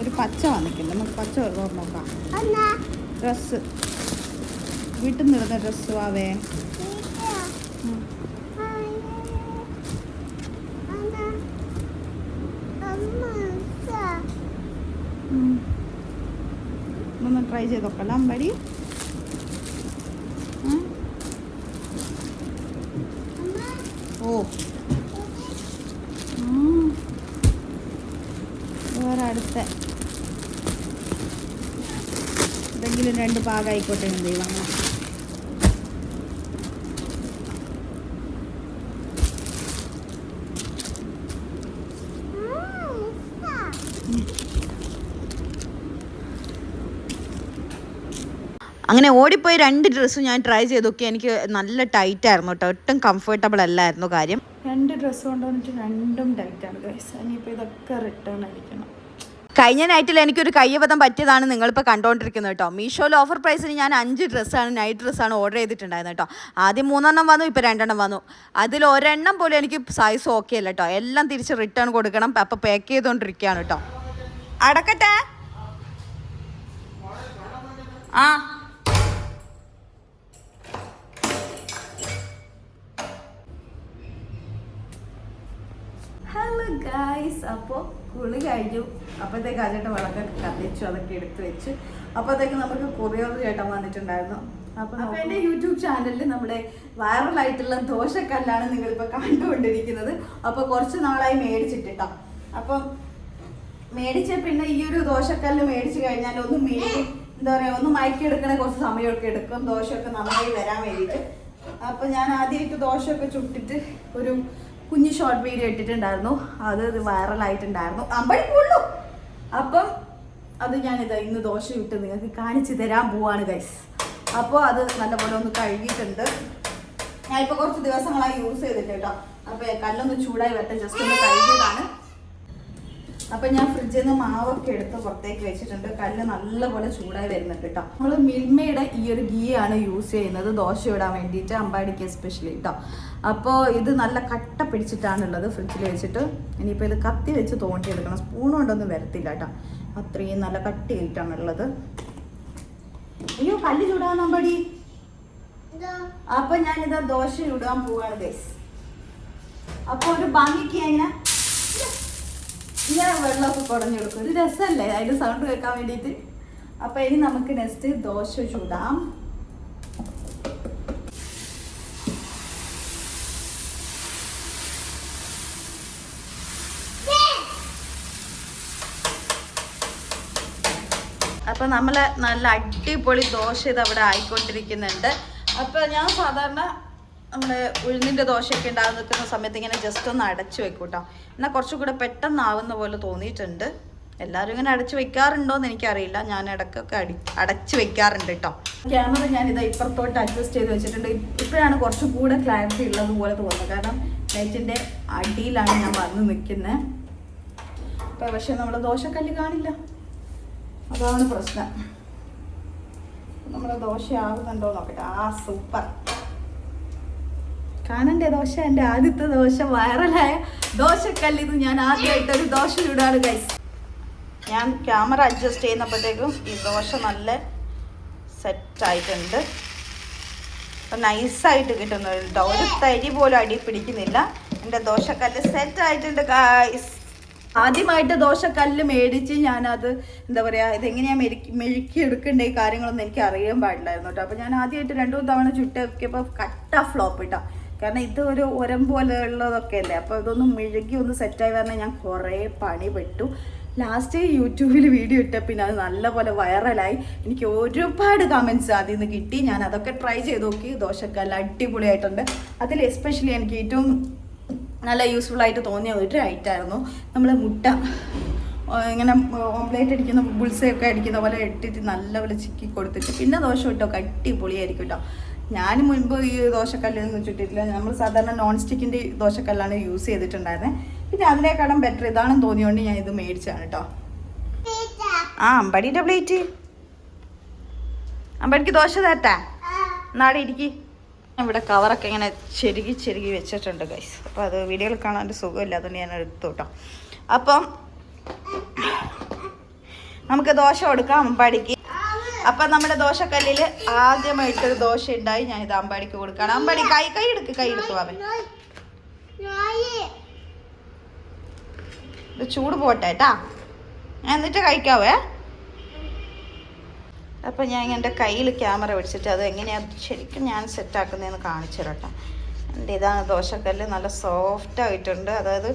ഒരു പച്ച വന്നിട്ടുണ്ട്. നമുക്ക് പച്ച നോക്കാം. ഡ്രസ്സ്, വീട്ടിൽ നിന്ന് ഇടുന്ന ഡ്രസ്സ് ആവേ. ഒന്ന് ട്രൈ ചെയ്ത് നോക്കല്ല അമ്പടി. ഓ വേറെ അടുത്ത എന്തെങ്കിലും 2 ഭാഗമായിക്കോട്ടെ ദൈവം. അങ്ങനെ ഓടിപ്പോയി 2 ഡ്രസ്സും ഞാൻ ട്രൈ ചെയ്ത് നോക്കി. എനിക്ക് നല്ല ടൈറ്റ് ആയിരുന്നു കേട്ടോ, ഒട്ടും കംഫർട്ടബിൾ അല്ലായിരുന്നു കാര്യം. 2 ഡ്രസ്സ് കൊണ്ടുവന്നിട്ട് 2ഉം ടൈറ്റാണ് ഗൈസ്. ഇനിയിപ്പോൾ ഇതൊക്കെ റിട്ടേൺ അടിക്കണം. കഴിഞ്ഞ നൈറ്റിൽ എനിക്കൊരു കയ്യബദ്ധം പറ്റിയതാണ് നിങ്ങളിപ്പോൾ കണ്ടുകൊണ്ടിരിക്കുന്നത് കേട്ടോ. മീഷോയിൽ ഓഫർ പ്രൈസിന് ഞാൻ 5 ഡ്രസ്സാണ്, നൈറ്റ് ഡ്രസ്സാണ് ഓർഡർ ചെയ്തിട്ടുണ്ടായിരുന്നത് കേട്ടോ. ആദ്യം 3 വന്നു, ഇപ്പോൾ 2 വന്നു. അതിൽ ഒരെണ്ണം പോലും എനിക്ക് സൈസ് ഓക്കെ അല്ല കേട്ടോ. എല്ലാം തിരിച്ച് റിട്ടേൺ കൊടുക്കണം. അപ്പോൾ പാക്ക് ചെയ്തുകൊണ്ടിരിക്കുകയാണ് കേട്ടോ. അടക്കട്ടെ. ആ ഹലോ ഗായ്സ്, അപ്പോൾ കുളി കഴിഞ്ഞു. അപ്പോഴത്തേക്ക് ചേട്ടൻ വിളക്കൊക്കെ കത്തിച്ചു, അതൊക്കെ എടുത്ത് വെച്ച്. അപ്പോഴത്തേക്ക് നമുക്ക് കൊറിയർ ചേട്ടൻ വന്നിട്ടുണ്ടായിരുന്നു. അപ്പോൾ എൻ്റെ യൂട്യൂബ് ചാനലിൽ നമ്മുടെ വൈറലായിട്ടുള്ള ദോശക്കല്ലാണ് നിങ്ങളിപ്പോൾ കണ്ടുകൊണ്ടിരിക്കുന്നത്. അപ്പോൾ കുറച്ച് നാളായി മേടിച്ചിട്ടിട്ടോ. അപ്പം മേടിച്ച പിന്നെ ഈ ഒരു ദോശക്കല്ല് മേടിച്ച് കഴിഞ്ഞാൽ എന്താ പറയുക, ഒന്ന് മയക്കിയെടുക്കണേ കുറച്ച് സമയമൊക്കെ എടുക്കും, ദോശയൊക്കെ നന്നായി വരാൻ വേണ്ടിയിട്ട്. അപ്പം ഞാൻ ആദ്യമായിട്ട് ദോശയൊക്കെ ചുട്ടിട്ട് ഒരു കുഞ്ഞ് ഷോർട്ട് വീഡിയോ ഇട്ടിട്ടുണ്ടായിരുന്നു. അത് വൈറലായിട്ടുണ്ടായിരുന്നു. അമ്പടിക്കുള്ളൂ. അപ്പം അത് ഞാനിതാ ഇന്ന് ദോശ ഇട്ട് നിങ്ങൾക്ക് കാണിച്ചു തരാൻ പോവാണ് ഗൈസ്. അപ്പോൾ അത് നല്ലപോലെ ഒന്ന് കഴുകിയിട്ടുണ്ട്. ഞാൻ ഇപ്പോൾ കുറച്ച് ദിവസങ്ങളായി യൂസ് ചെയ്തിട്ട് കേട്ടോ. അപ്പോൾ കല്ലൊന്ന് ചൂടായി വരട്ടെ, ജസ്റ്റ് ഒന്ന് കഴുകിയതാണ്. അപ്പം ഞാൻ ഫ്രിഡ്ജിൽ നിന്ന് മാവൊക്കെ എടുത്ത് പുറത്തേക്ക് വെച്ചിട്ടുണ്ട്. കല്ല് നല്ലപോലെ ചൂടായി വരുന്നുണ്ട് കേട്ടോ. നമ്മൾ മിൽമയുടെ ഈ ഒരു ഗീ ആണ് യൂസ് ചെയ്യുന്നത് ദോശ ഇടാൻ വേണ്ടിയിട്ട്, അമ്പാടിക്ക് എസ്പെഷ്യലി കേട്ടോ. അപ്പോൾ ഇത് നല്ല കട്ട പിടിച്ചിട്ടാണുള്ളത് ഫ്രിഡ്ജിൽ വെച്ചിട്ട്. ഇനിയിപ്പോൾ ഇത് കത്തി വെച്ച് തോണ്ടിയെടുക്കണം. സ്പൂൺ കൊണ്ടൊന്നും വരത്തില്ല കേട്ടോ, അത്രയും നല്ല കട്ടിയായിട്ടാണുള്ളത്. അയ്യോ കല്ല് ചൂടാൻ അമ്പാടി. അപ്പം ഞാനിതാ ദോശ ഇടാൻ പോവാണ് ഗൈസ്. അപ്പോൾ ഒരു ഭംഗിക്ക് ഇങ്ങനെ വെള്ളമൊക്കെ കുടഞ്ഞെടുക്കും. ഒരു രസമല്ലേ അതിൻ്റെ സൗണ്ട് കേൾക്കാൻ വേണ്ടിയിട്ട്. അപ്പം ഇനി നമുക്ക് നെക്സ്റ്റ് ദോശ ചൂടാം. അപ്പം നമ്മൾ നല്ല അടിപൊളി ദോശ ഇത് അവിടെ ആയിക്കൊണ്ടിരിക്കുന്നുണ്ട്. അപ്പോൾ ഞാൻ സാധാരണ നമ്മുടെ ഉഴുന്നിൻ്റെ ദോശയൊക്കെ ഉണ്ടാകുന്ന നിൽക്കുന്ന സമയത്ത് ഇങ്ങനെ ജസ്റ്റ് ഒന്ന് അടച്ചു വെക്കും കേട്ടോ. എന്നാൽ കുറച്ചും കൂടെ പെട്ടെന്നാവുന്ന പോലെ തോന്നിയിട്ടുണ്ട്. എല്ലാവരും ഇങ്ങനെ അടച്ചു വെക്കാറുണ്ടോയെന്ന് എനിക്കറിയില്ല. ഞാൻ ഇടയ്ക്കൊക്കെ അടച്ചു വെക്കാറുണ്ട് കേട്ടോ. ക്യാമറ ഞാനിത് ഇപ്പുറത്തോട്ട് അഡ്ജസ്റ്റ് ചെയ്ത് വെച്ചിട്ടുണ്ട്. ഇപ്പോഴാണ് കുറച്ചും കൂടെ ക്ലാരിറ്റി ഉള്ളതുപോലെ തോന്നുന്നത്. കാരണം ലൈറ്റിൻ്റെ അടിയിലാണ് ഞാൻ വന്ന് നിൽക്കുന്നത്. അപ്പോൾ പക്ഷേ നമ്മൾ ദോശക്കല്ല് കാണില്ല, അതാണ് പ്രശ്നം. നമ്മുടെ ദോശ ആകുന്നുണ്ടോ നോക്കട്ടെ. സൂപ്പർ കാണണ്ടേ ദോശ. എൻ്റെ ആദ്യത്തെ ദോശ വൈറലായ ദോശക്കല്ല്. ഇത് ഞാൻ ആദ്യമായിട്ടൊരു ദോശ ചൂടാണ് ഗൈസ്. ഞാൻ ക്യാമറ അഡ്ജസ്റ്റ് ചെയ്യുന്നപ്പോഴത്തേക്കും ഈ ദോശ നല്ല സെറ്റായിട്ടുണ്ട്. അപ്പം നൈസായിട്ട് കിട്ടുന്നുണ്ട് കേട്ടോ. ഒരു തരി പോലും അടി പിടിക്കുന്നില്ല. എൻ്റെ ദോശക്കല്ല് സെറ്റായിട്ടുണ്ട് ഗൈസ്. ആദ്യമായിട്ട് ദോശക്കല്ല് മേടിച്ച് ഞാനത് എന്താ പറയുക, ഇതെങ്ങനെയാണ് മെഴുക്കി എടുക്കേണ്ട ഈ കാര്യങ്ങളൊന്നും എനിക്ക് അറിയാൻ പാടില്ലായിരുന്നു കേട്ടോ. അപ്പോൾ ഞാൻ ആദ്യമായിട്ട് 2-3 തവണ ചുട്ട് വെക്കിയപ്പോൾ കട്ട ഫ്ലോപ്പ് കേട്ടോ. കാരണം ഇത് ഒരു ഉരം പോലെ ഉള്ളതൊക്കെ അല്ലേ. അപ്പോൾ ഇതൊന്നും മെഴുകി ഒന്ന് സെറ്റായി പറഞ്ഞാൽ ഞാൻ കുറേ പണി പെട്ടു. ലാസ്റ്റ് യൂട്യൂബിൽ വീഡിയോ ഇട്ട പിന്നെ അത് നല്ലപോലെ വൈറലായി. എനിക്ക് ഒരുപാട് കമൻറ്റ്സ് അതിൽ നിന്ന് കിട്ടി. ഞാൻ അതൊക്കെ ട്രൈ ചെയ്ത് നോക്കി. ദോശക്കല്ല് അടിപൊളിയായിട്ടുണ്ട്. അതിൽ എസ്പെഷ്യലി എനിക്ക് ഏറ്റവും നല്ല യൂസ്ഫുൾ ആയിട്ട് തോന്നിയ ഒരു ഐറ്റമായിരുന്നു. നമ്മൾ മുട്ട ഇങ്ങനെ ഓംപ്ലേറ്റ് അടിക്കുന്ന ബുൾസയൊക്കെ അടിക്കുന്ന പോലെ ഇട്ടിട്ട് നല്ലപോലെ ചിക്കി കൊടുത്തിട്ട് പിന്നെ ദോശ ഇട്ടോ അടിപൊളിയായിരിക്കും കേട്ടോ. ഞാൻ മുൻപ് ഈ ദോശക്കല്ലൊന്നും ചുട്ടിട്ടില്ല. നമ്മൾ സാധാരണ നോൺ സ്റ്റിക്കിൻ്റെ ദോശക്കല്ലാണ് യൂസ് ചെയ്തിട്ടുണ്ടായിരുന്നത്. പിന്നെ അതിനേക്കാളും ബെറ്റർ ഇതാണെന്ന് തോന്നിയോണ്ട് ഞാൻ ഇത് മേടിച്ചാണ് കേട്ടോ. ആ അമ്പടിയുടെ പ്ലേറ്റ്, അമ്പടിക്ക് ദോശ തരട്ടാ, നാളെ ഇരിക്കി. ഇവിടെ കവറൊക്കെ ഇങ്ങനെ ചെരുകി വെച്ചിട്ടുണ്ട് ഗൈസ്. അപ്പോൾ അത് വീഡിയോയിൽ കാണാൻ സുഖമില്ല, അതുകൊണ്ട് ഞാൻ എടുത്തു കേട്ടോ. അപ്പം നമുക്ക് ദോശ കൊടുക്കാം അമ്പാടിക്ക്. അപ്പം നമ്മുടെ ദോശക്കല്ലിൽ ആദ്യമായിട്ടൊരു ദോശ ഉണ്ടായി. ഞാൻ ഇത് അമ്പാടിക്ക് കൊടുക്കുകയാണ്. അമ്പാടി കൈ എടുത്തു അവൻ. ഇത് ചൂട് പോട്ടെ കേട്ടാ, എന്നിട്ട് കഴിക്കാവേ. അപ്പം ഞാൻ എൻ്റെ കയ്യിൽ ക്യാമറ പിടിച്ചിട്ട് അത് എങ്ങനെയാണ് ശരിക്കും ഞാൻ സെറ്റാക്കുന്നതെന്ന് കാണിച്ചു തരട്ടെ. എൻ്റെ ഇതാണ് ദോശക്കല്ല്, നല്ല സോഫ്റ്റായിട്ടുണ്ട്. അതായത്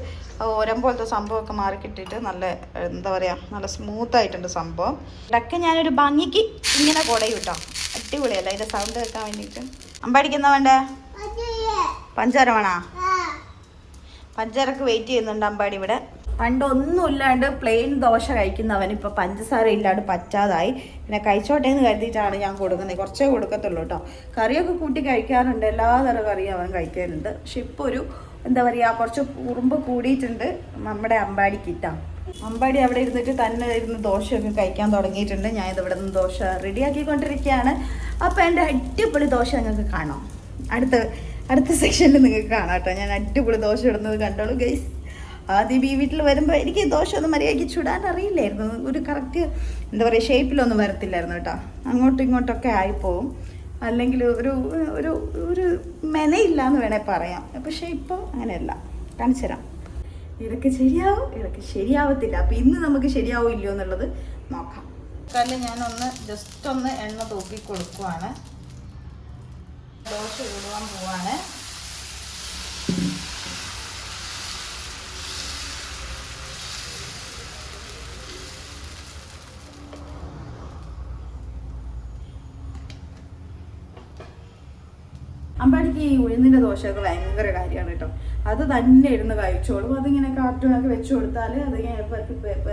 ഓരം പോലത്തെ സംഭവമൊക്കെ മാറിക്കിട്ടിട്ട് നല്ല എന്താ പറയുക, നല്ല സ്മൂത്തായിട്ടുണ്ട് സംഭവം. ഇടയ്ക്ക് ഞാനൊരു ഭംഗിക്ക് ഇങ്ങനെ കുടയും കേട്ടോ, അടിപൊളിയല്ല അതിൻ്റെ സൗണ്ട് കേൾക്കാൻ വേണ്ടിയിട്ട്. അമ്പാടിക്കുന്ന വേണ്ടേ, പഞ്ചാര വേണോ? പഞ്ചാരക്ക് വെയിറ്റ് ചെയ്യുന്നുണ്ട് അമ്പാടി ഇവിടെ. പണ്ടൊന്നും ഇല്ലാണ്ട് പ്ലെയിൻ ദോശ കഴിക്കുന്നവൻ ഇപ്പോൾ പഞ്ചസാര ഇല്ലാണ്ട് പറ്റാതായി. പിന്നെ കഴിച്ചോട്ടേന്ന് കരുതിയിട്ടാണ് ഞാൻ കൊടുക്കുന്നത്. കുറച്ചേ കൊടുക്കത്തുള്ളൂ കേട്ടോ. കറിയൊക്കെ കൂട്ടി കഴിക്കാറുണ്ട്, എല്ലാതരം കറിയും അവൻ കഴിക്കാറുണ്ട്. പക്ഷെ ഇപ്പോൾ ഒരു എന്താ പറയുക, കുറച്ച് കുറുമ്പ് കൂടിയിട്ടുണ്ട് നമ്മുടെ അമ്പാടിക്കിട്ടാ. അമ്പാടി അവിടെ ഇരുന്നിട്ട് തന്നെ ഇരുന്ന് ദോശയൊക്കെ കഴിക്കാൻ തുടങ്ങിയിട്ടുണ്ട്. ഞാൻ ഇതിവിടെ നിന്ന് ദോശ റെഡിയാക്കിക്കൊണ്ടിരിക്കുകയാണ്. അപ്പോൾ എൻ്റെ അടിപൊളി ദോശ നിങ്ങൾക്ക് കാണാം. അടുത്ത സെക്ഷനിൽ നിങ്ങൾക്ക് കാണാം കേട്ടോ. ഞാൻ അടിപൊളി ദോശ ഇടുന്നത് കണ്ടോളൂ ഗൈസ്. ആദ്യം ഈ വീട്ടിൽ വരുമ്പോൾ എനിക്ക് ദോശ ഒന്നും മര്യാദയ്ക്ക് ചുടാൻ അറിയില്ലായിരുന്നു. ഒരു കറക്റ്റ് എന്താ പറയുക ഷേപ്പിലൊന്നും വരത്തില്ലായിരുന്നു കേട്ടോ. അങ്ങോട്ടും ഇങ്ങോട്ടൊക്കെ ആയിപ്പോവും, അല്ലെങ്കിൽ ഒരു ഒരു ഒരു മെനയില്ല എന്ന് വേണേൽ പറയാം. പക്ഷേ ഇപ്പോൾ അങ്ങനെയല്ല, കാണിച്ചു തരാം. ഇടയ്ക്ക് ശരിയാവും, ഇടയ്ക്ക് ശരിയാവത്തില്ല. അപ്പം ഇന്ന് നമുക്ക് ശരിയാവും ഇല്ലയോ എന്നുള്ളത് നോക്കാം. കല്ല് ഞാനൊന്ന് ജസ്റ്റ് ഒന്ന് എണ്ണ തൂക്കി കൊടുക്കുവാണ്. ദോശ ഇടുവാൻ പോവാണ്. അമ്പാടിക്ക് ഈ ഉഴുന്നിൻ്റെ ദോശയൊക്കെ ഭയങ്കര കാര്യമാണ് കേട്ടോ. അത് തന്നെ ഇരുന്ന് കഴിച്ചോളും. അതിങ്ങനെ കാർട്ടൂണൊക്കെ വെച്ച് കൊടുത്താൽ അതിങ്ങനെ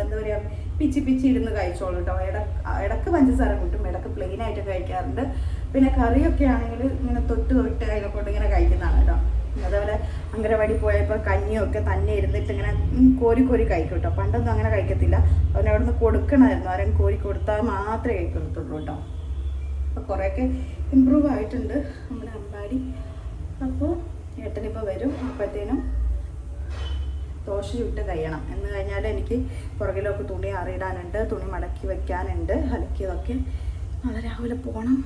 എന്താ പറയുക, പിച്ചി ഇരുന്ന് കഴിച്ചോളും കേട്ടോ. ഇടക്ക് പഞ്ചസാര കൂട്ടും, ഇടക്ക് പ്ലെയിൻ ആയിട്ട് കഴിക്കാറുണ്ട്. പിന്നെ കറിയൊക്കെ ആണെങ്കിൽ ഇങ്ങനെ തൊട്ട് അതിനെ കൊണ്ട് ഇങ്ങനെ കഴിക്കുന്നതാണ് കേട്ടോ. അതേപോലെ അങ്കനവാടി പോയപ്പോൾ കഞ്ഞിയൊക്കെ തന്നെ ഇരുന്നിട്ട് ഇങ്ങനെ കോരി കഴിക്കും കേട്ടോ. പണ്ടൊന്നും അങ്ങനെ കഴിക്കത്തില്ല. അവനെ അവിടെ നിന്ന് കൊടുക്കണമായിരുന്നു. ആരും കോരി കൊടുത്താൽ മാത്രമേ കഴിക്കത്തുള്ളൂ കേട്ടോ. അപ്പോൾ കുറേയൊക്കെ ഇമ്പ്രൂവ് ആയിട്ടുണ്ട് നമ്മുടെ അമ്പാടി. അപ്പോൾ ഏട്ടനിപ്പോൾ വരും. അപ്പോഴത്തേനും ദോശ ചുട്ട് കഴിയണം. എന്ന് കഴിഞ്ഞാൽ എനിക്ക് പുറകിലൊക്കെ തുണി അറിയിടാനുണ്ട്, തുണി മടക്കി വെക്കാനുണ്ട്, അലക്കിയതൊക്കെ നാളെ രാവിലെ പോകണം.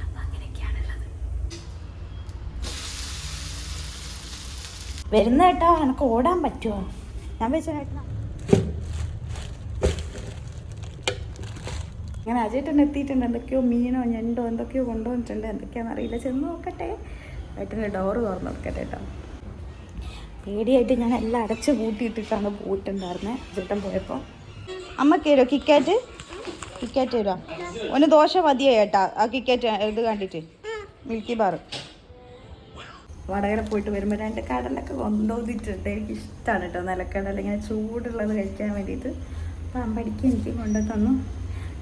അപ്പം അങ്ങനെയൊക്കെയാണുള്ളത്. വരുന്ന ഏട്ടാ എനിക്ക് ഓടാൻ പറ്റുമോ? ഞാൻ വെച്ചേട്ടാ അങ്ങനെ അജേട്ടൻ എത്തിയിട്ടുണ്ട്. എന്തൊക്കെയോ മീനോ ഞണ്ടോ എന്തൊക്കെയോ കൊണ്ടുവന്നിട്ടുണ്ട്. എന്തൊക്കെയാണെന്ന് അറിയില്ല, ചെന്ന് നോക്കട്ടെ. ഏട്ടൻ്റെ ഡോറ് തുറന്ന് നോക്കട്ടെ കേട്ടോ. പേടിയായിട്ട് ഞാൻ എല്ലാം അടച്ച് പൂട്ടിയിട്ടിട്ടാണ് പോയിട്ടുണ്ടായിരുന്നത് ചേട്ടൻ പോയപ്പോൾ. അമ്മക്ക് തരുമോ കിക്കാറ്റ് തരുമോ? ഒന്ന് ദോശ മതിയോ ഏട്ടാ? ആ കിക്കാറ്റ് ഇത് കണ്ടിട്ട് മിൽക്കി ബാർ. വടകര പോയിട്ട് വരുമ്പോൾ 2 കടലൊക്കെ കൊണ്ടുവന്നിട്ടുണ്ട്. എനിക്കിഷ്ടമാണ് കേട്ടോ നിലക്കടല, ഇങ്ങനെ ചൂടുള്ളത് കഴിക്കാൻ വേണ്ടിയിട്ട്. അപ്പോൾ അമ്പടിക്ക് എനിക്ക് കൊണ്ടു തന്നു.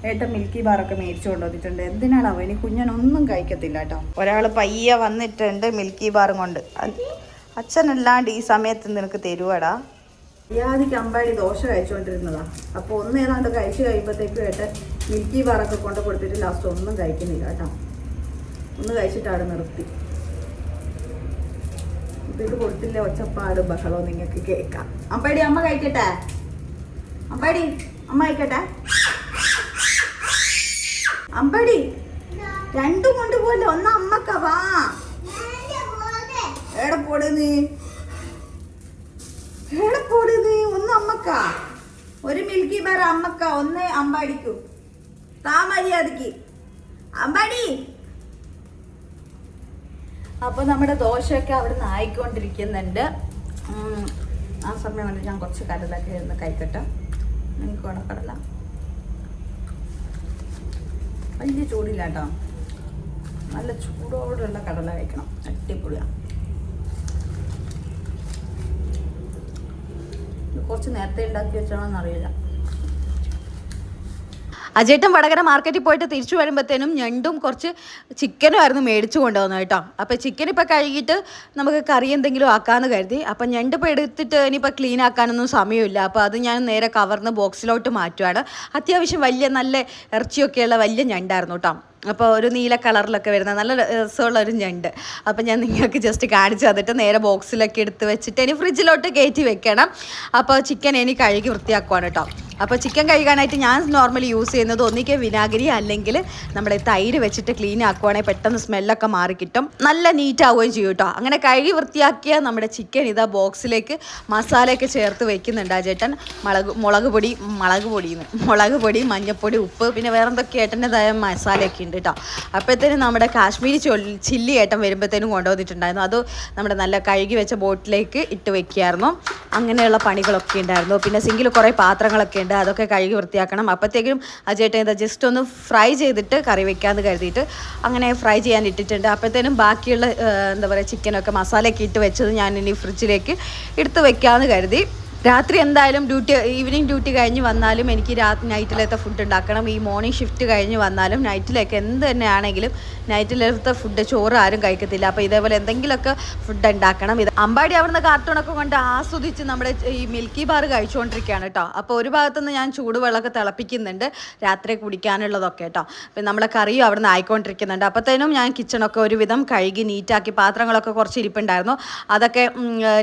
ഏട്ടൻ മിൽക്കി ബാറൊക്കെ മേടിച്ചു കൊണ്ടുവന്നിട്ടുണ്ട്. എന്തിനാണോ ഇനി കുഞ്ഞനൊന്നും കഴിക്കത്തില്ല കേട്ടോ. ഒരാൾ പയ്യെ വന്നിട്ടുണ്ട് മിൽക്കി ബാറും കൊണ്ട്. അച്ഛനല്ലാണ്ട് ഈ സമയത്ത് നിനക്ക് തരുവാടാ. മര്യാദയ്ക്ക് അമ്പാടി ദോശ കഴിച്ചുകൊണ്ടിരുന്നതാ. അപ്പോൾ ഒന്ന് ഏതാണ്ട് കഴിച്ച് കഴിയുമ്പോഴത്തേക്കും ഏട്ടൻ മിൽക്കി ബാറൊക്കെ കൊണ്ട് കൊടുത്തിട്ട് ലാസ്റ്റ് ഒന്നും കഴിക്കുന്നില്ല കേട്ടോ. ഒന്ന് കഴിച്ചിട്ട് അവിടെ നിർത്തി. ഇത് കൊടുത്തില്ല ഒച്ചപ്പാടും ബഹളവും നിങ്ങൾക്ക് കേൾക്കാം. അമ്പാടി അമ്മ കഴിക്കട്ടെ? അമ്പാടി അമ്മ കഴിക്കട്ടെ? അമ്പടി രണ്ടും കൊണ്ടുപോലെ ഒന്ന് അമ്മക്ക വാ. എവിടെ പോട് നീ ഒന്ന് അമ്മക്ക. ഒരു മിൽക്കി ബാർ അമ്മക്ക, ഒന്ന് അമ്പാടിക്കും. താ മര്യാദക്ക് അമ്പാടി. അപ്പൊ നമ്മുടെ ദോശയൊക്കെ അവിടെ നിന്ന് ആയിക്കൊണ്ടിരിക്കുന്നുണ്ട്. ആ സമയം കൊണ്ട് ഞാൻ കുറച്ച് കടലൊക്കെ ഇരുന്ന് കഴിക്കട്ടെ. എനിക്ക് ഉണക്കടല വലിയ ചൂടില്ല കേട്ടോ. നല്ല ചൂടോടുള്ള കടല കഴിക്കണം, അടിപൊളിയാണ്. കുറച്ച് നേരത്തെ ഉണ്ടാക്കി വെച്ചാണെന്ന് അറിയില്ല. അജേട്ടൻ വടകര മാർക്കറ്റിൽ പോയിട്ട് തിരിച്ചു വരുമ്പോഴത്തേനും ഞണ്ടും കുറച്ച് ചിക്കനും ആയിരുന്നു മേടിച്ചു കൊണ്ടുവന്നത് കേട്ടോ. അപ്പോൾ ചിക്കൻ ഇപ്പോൾ കഴുകിയിട്ട് നമുക്ക് കറി എന്തെങ്കിലും ആക്കാമെന്ന് കരുതി. അപ്പം ഞണ്ട് ഇപ്പോൾ എടുത്തിട്ട് ഇനിയിപ്പോൾ ക്ലീൻ ആക്കാനൊന്നും സമയമില്ല. അപ്പോൾ അത് ഞാൻ നേരെ കവർന്ന് ബോക്സിലോട്ട് മാറ്റുവാണ്. അത്യാവശ്യം വലിയ നല്ല ഇറച്ചിയൊക്കെയുള്ള വലിയ ഞണ്ടായിരുന്നു കേട്ടോ. അപ്പോൾ ഒരു നീല കളറിലൊക്കെ വരുന്ന നല്ല രസമുള്ളൊരു ഞണ്ട്. അപ്പോൾ ഞാൻ നിങ്ങൾക്ക് ജസ്റ്റ് കാണിച്ചു തന്നിട്ട് നേരെ ബോക്സിലൊക്കെ എടുത്ത് വെച്ചിട്ട് ഇനി ഫ്രിഡ്ജിലോട്ട് കയറ്റി വെക്കണം. അപ്പോൾ ചിക്കൻ ഇനി കഴുകി വൃത്തിയാക്കുവാണ് കേട്ടോ. അപ്പോൾ ചിക്കൻ കഴുകാനായിട്ട് ഞാൻ നോർമലി യൂസ് ചെയ്യുന്നത് ഒന്നിക്ക് വിനാഗിരി അല്ലെങ്കിൽ നമ്മുടെ തൈര് വെച്ചിട്ട് ക്ലീൻ ആക്കുവാണെങ്കിൽ പെട്ടെന്ന് സ്മെല്ലൊക്കെ മാറി കിട്ടും, നല്ല നീറ്റ് ആവുകയും ചെയ്യും കേട്ടോ. അങ്ങനെ കഴുകി വൃത്തിയാക്കിയ നമ്മുടെ ചിക്കൻ ഇതാ ബോക്സിലേക്ക് മസാലയൊക്കെ ചേർത്ത് വെക്കുന്നുണ്ട് ആ ചേട്ടൻ. മുളക് പൊടി, മഞ്ഞൾപ്പൊടി, ഉപ്പ്, പിന്നെ വേറെ എന്തൊക്കെ ഏട്ടൻ്റെതായ മസാലയൊക്കെ ഉണ്ട് കേട്ടോ. അപ്പോഴത്തേനും നമ്മുടെ കാശ്മീരി ചില്ലി ഏട്ടൻ വരുമ്പോഴത്തേനും കൊണ്ടുവന്നിട്ടുണ്ടായിരുന്നു. അത് നമ്മുടെ നല്ല കഴുകി വെച്ച ബോട്ടിലേക്ക് ഇട്ട് വെക്കുകയായിരുന്നു. അങ്ങനെയുള്ള പണികളൊക്കെ ഉണ്ടായിരുന്നു. പിന്നെ സിങ്കിൽ കുറേ പാത്രങ്ങളൊക്കെ ഉണ്ട്, അതൊക്കെ കഴുകി വൃത്തിയാക്കണം. അപ്പോഴത്തേക്കും ആ ചേട്ടൻ ഇതാ ജസ്റ്റ് ഒന്ന് ഫ്രൈ ചെയ്തിട്ട് കറി വെക്കാമെന്ന് കരുതിയിട്ട് അങ്ങനെ ഫ്രൈ ചെയ്യാൻ ഇട്ടിട്ടുണ്ട്. അപ്പോഴത്തേനും ബാക്കിയുള്ള എന്താ പറയുക ചിക്കനൊക്കെ മസാലയൊക്കെ ഇട്ട് വെച്ചത് ഞാൻ ഇനി ഫ്രിഡ്ജിലേക്ക് എടുത്ത് വെക്കാമെന്ന് കരുതി. രാത്രി എന്തായാലും ഈവനിങ് ഡ്യൂട്ടി കഴിഞ്ഞ് വന്നാലും എനിക്ക് നൈറ്റിലത്തെ ഫുഡ് ഉണ്ടാക്കണം. ഈ മോർണിംഗ് ഷിഫ്റ്റ് കഴിഞ്ഞ് വന്നാലും നൈറ്റിലേക്ക് എന്ത് തന്നെയാണെങ്കിലും നൈറ്റിലത്തെ ഫുഡ് ചോറ് ആരും കഴിക്കത്തില്ല. അപ്പോൾ ഇതേപോലെ എന്തെങ്കിലുമൊക്കെ ഫുഡ് ഉണ്ടാക്കണം. ഇത് അമ്പാടി അവിടുന്ന് കാർട്ടൂണൊക്കെ കൊണ്ട് ആസ്വദിച്ച് നമ്മുടെ ഈ മിൽക്കി ബാർ കഴിച്ചുകൊണ്ടിരിക്കുകയാണ് കേട്ടോ. അപ്പോൾ ഒരു ഭാഗത്തുനിന്ന് ഞാൻ ചൂടുവെള്ളമൊക്കെ തിളപ്പിക്കുന്നുണ്ട് രാത്രി കുടിക്കാനുള്ളതൊക്കെ കേട്ടോ. പിന്നെ നമ്മളെ കറിയും അവിടുന്ന് ആയിക്കൊണ്ടിരിക്കുന്നുണ്ട്. അപ്പോഴത്തേനും ഞാൻ കിച്ചണൊക്കെ ഒരുവിധം കഴുകി നീറ്റാക്കി, പാത്രങ്ങളൊക്കെ കുറച്ച് ഇരിപ്പുണ്ടായിരുന്നു അതൊക്കെ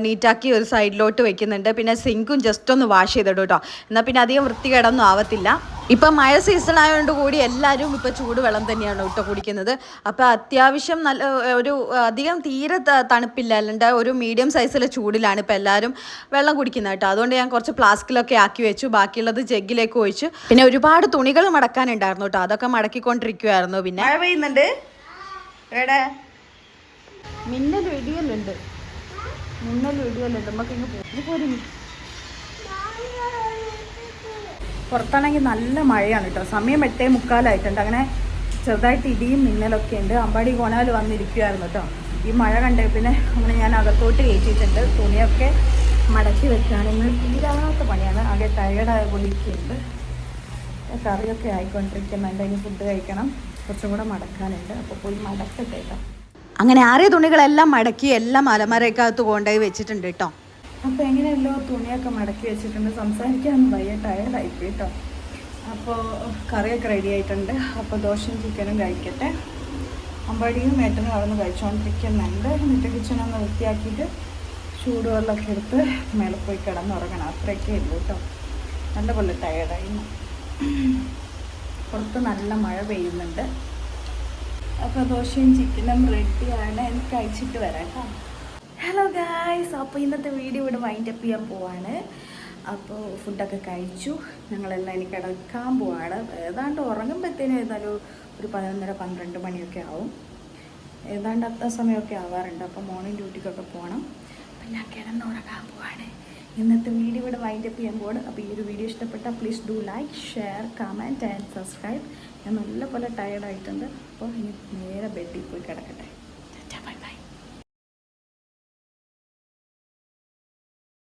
നീറ്റാക്കി ഒരു സൈഡിലോട്ട് വെക്കുന്നുണ്ട്. പിന്നെ സിങ്കും ജസ്റ്റ് ഒന്ന് വാഷ് ചെയ്തിടും കേട്ടോ. എന്നാൽ പിന്നെ അധികം വൃത്തികേടൊന്നും ആവത്തില്ല. ഇപ്പം മഴ സീസൺ ആയതുകൊണ്ട് കൂടി എല്ലാവരും ഇപ്പോൾ ചൂടുവെള്ളം തന്നെയാണ് കേട്ടോ കുടിക്കുന്നത്. അപ്പോൾ അത്യാവശ്യം നല്ല ഒരു അധികം തീരെ തണുപ്പില്ല, അല്ലാണ്ട് ഒരു മീഡിയം സൈസിലെ ചൂടിലാണ് ഇപ്പോൾ എല്ലാവരും വെള്ളം കുടിക്കുന്നത് കേട്ടോ. അതുകൊണ്ട് ഞാൻ കുറച്ച് ഫ്ലാസ്കിലൊക്കെ ആക്കി വെച്ചു, ബാക്കിയുള്ളത് ജഗ്ഗിലേക്ക് ഒഴിച്ചു. പിന്നെ ഒരുപാട് തുണികൾ മടക്കാനുണ്ടായിരുന്നു കേട്ടോ, അതൊക്കെ മടക്കിക്കൊണ്ടിരിക്കുമായിരുന്നു. പിന്നെ മഴ പെയ്യുന്നുണ്ട്, എവിടെ മിന്നൽ ഇടിയല്ലുണ്ട് നമുക്ക് ഇങ്ങ് പോരും. പുറത്താണെങ്കിൽ നല്ല മഴയാണ് കേട്ടോ. സമയം 8:45 അങ്ങനെ ചെറുതായിട്ട് ഇടിയും മിന്നലൊക്കെ ഉണ്ട്. അമ്പാടി കോണാൽ വന്നിരിക്കുമായിരുന്നു കേട്ടോ. ഈ മഴ കണ്ടേ പിന്നെ അങ്ങനെ ഞാൻ അകത്തോട്ട് കയറ്റിയിട്ടുണ്ട്. തുണിയൊക്കെ മടക്കി വെക്കുകയാണെങ്കിൽ തീരാത്ത പണിയാണ്. ആകെ ടയേർഡായ പൊളിക്കുന്നുണ്ട്. കറിയൊക്കെ ആയിക്കൊണ്ടിരിക്കുന്നുണ്ട്. ഇനി ഫുഡ് കഴിക്കണം, കുറച്ചും കൂടെ മടക്കാനുണ്ട്. അപ്പോൾ പോയി മടക്കട്ടെ കേട്ടോ. അങ്ങനെ ആറിയ തുണികളെല്ലാം മടക്കി എല്ലാം അലമാരക്കകത്ത് കൊണ്ടുപോയി വെച്ചിട്ടുണ്ട് കേട്ടോ. അപ്പോൾ എങ്ങനെയല്ലോ തുണിയൊക്കെ മടക്കി വെച്ചിട്ടുണ്ട്. സംസാരിക്കാനൊന്നും വയ്യ, ടയർഡായിപ്പോയി കേട്ടോ. അപ്പോൾ കറിയൊക്കെ റെഡി ആയിട്ടുണ്ട്. അപ്പോൾ ദോശയും ചിക്കനും കഴിക്കട്ടെ. അമ്പാടിയും ഏട്ടനും അവിടെ നിന്ന് കഴിച്ചുകൊണ്ടിരിക്കുന്നുണ്ട്. എന്നിട്ട് കിച്ചണൊന്ന് വൃത്തിയാക്കിയിട്ട് ചൂടുവെള്ളമൊക്കെ എടുത്ത് മേലെ പോയി കിടന്നുറങ്ങണം. അത്രയൊക്കെ ഉള്ളൂ കേട്ടോ. നല്ലപോലെ ടയർഡായി. പുറത്ത് നല്ല മഴ പെയ്യുന്നുണ്ട്. അപ്പോൾ ദോശയും ചിക്കനും റെഡിയാണ്. എനിക്ക് കഴിച്ചിട്ട് വരാം കേട്ടോ. ഹലോ ഗായ്സ്, അപ്പോൾ ഇന്നത്തെ വീഡിയോ ഇവിടെ വൈൻഡപ്പ് ചെയ്യാൻ പോവാണ്. അപ്പോൾ ഫുഡൊക്കെ കഴിച്ചു, ഞങ്ങളെല്ലാം ഇനി കിടക്കാൻ പോവാണ്. ഏതാണ്ട് ഉറങ്ങുമ്പോഴത്തേനും ഏതായാലും ഒരു 11:30-12 മണിയൊക്കെ ആവും. ഏതാണ്ട് അത്ര സമയമൊക്കെ ആവാറുണ്ട്. അപ്പോൾ മോർണിംഗ് ഡ്യൂട്ടിക്കൊക്കെ പോകണം. അപ്പം ഞാൻ കിടന്നുറങ്ങാൻ പോവാണ്. ഇന്നത്തെ വീഡിയോ ഇവിടെ വൈൻഡപ്പ് ചെയ്യാൻ പോവാണ്. അപ്പോൾ ഈ ഒരു വീഡിയോ ഇഷ്ടപ്പെട്ടാൽ please do like, share, comment and subscribe. ഞാൻ നല്ലപോലെ ടയർഡായിട്ടുണ്ട്. അപ്പോൾ ഇനി നേരെ ബെഡിൽ പോയി കിടക്കട്ടെ.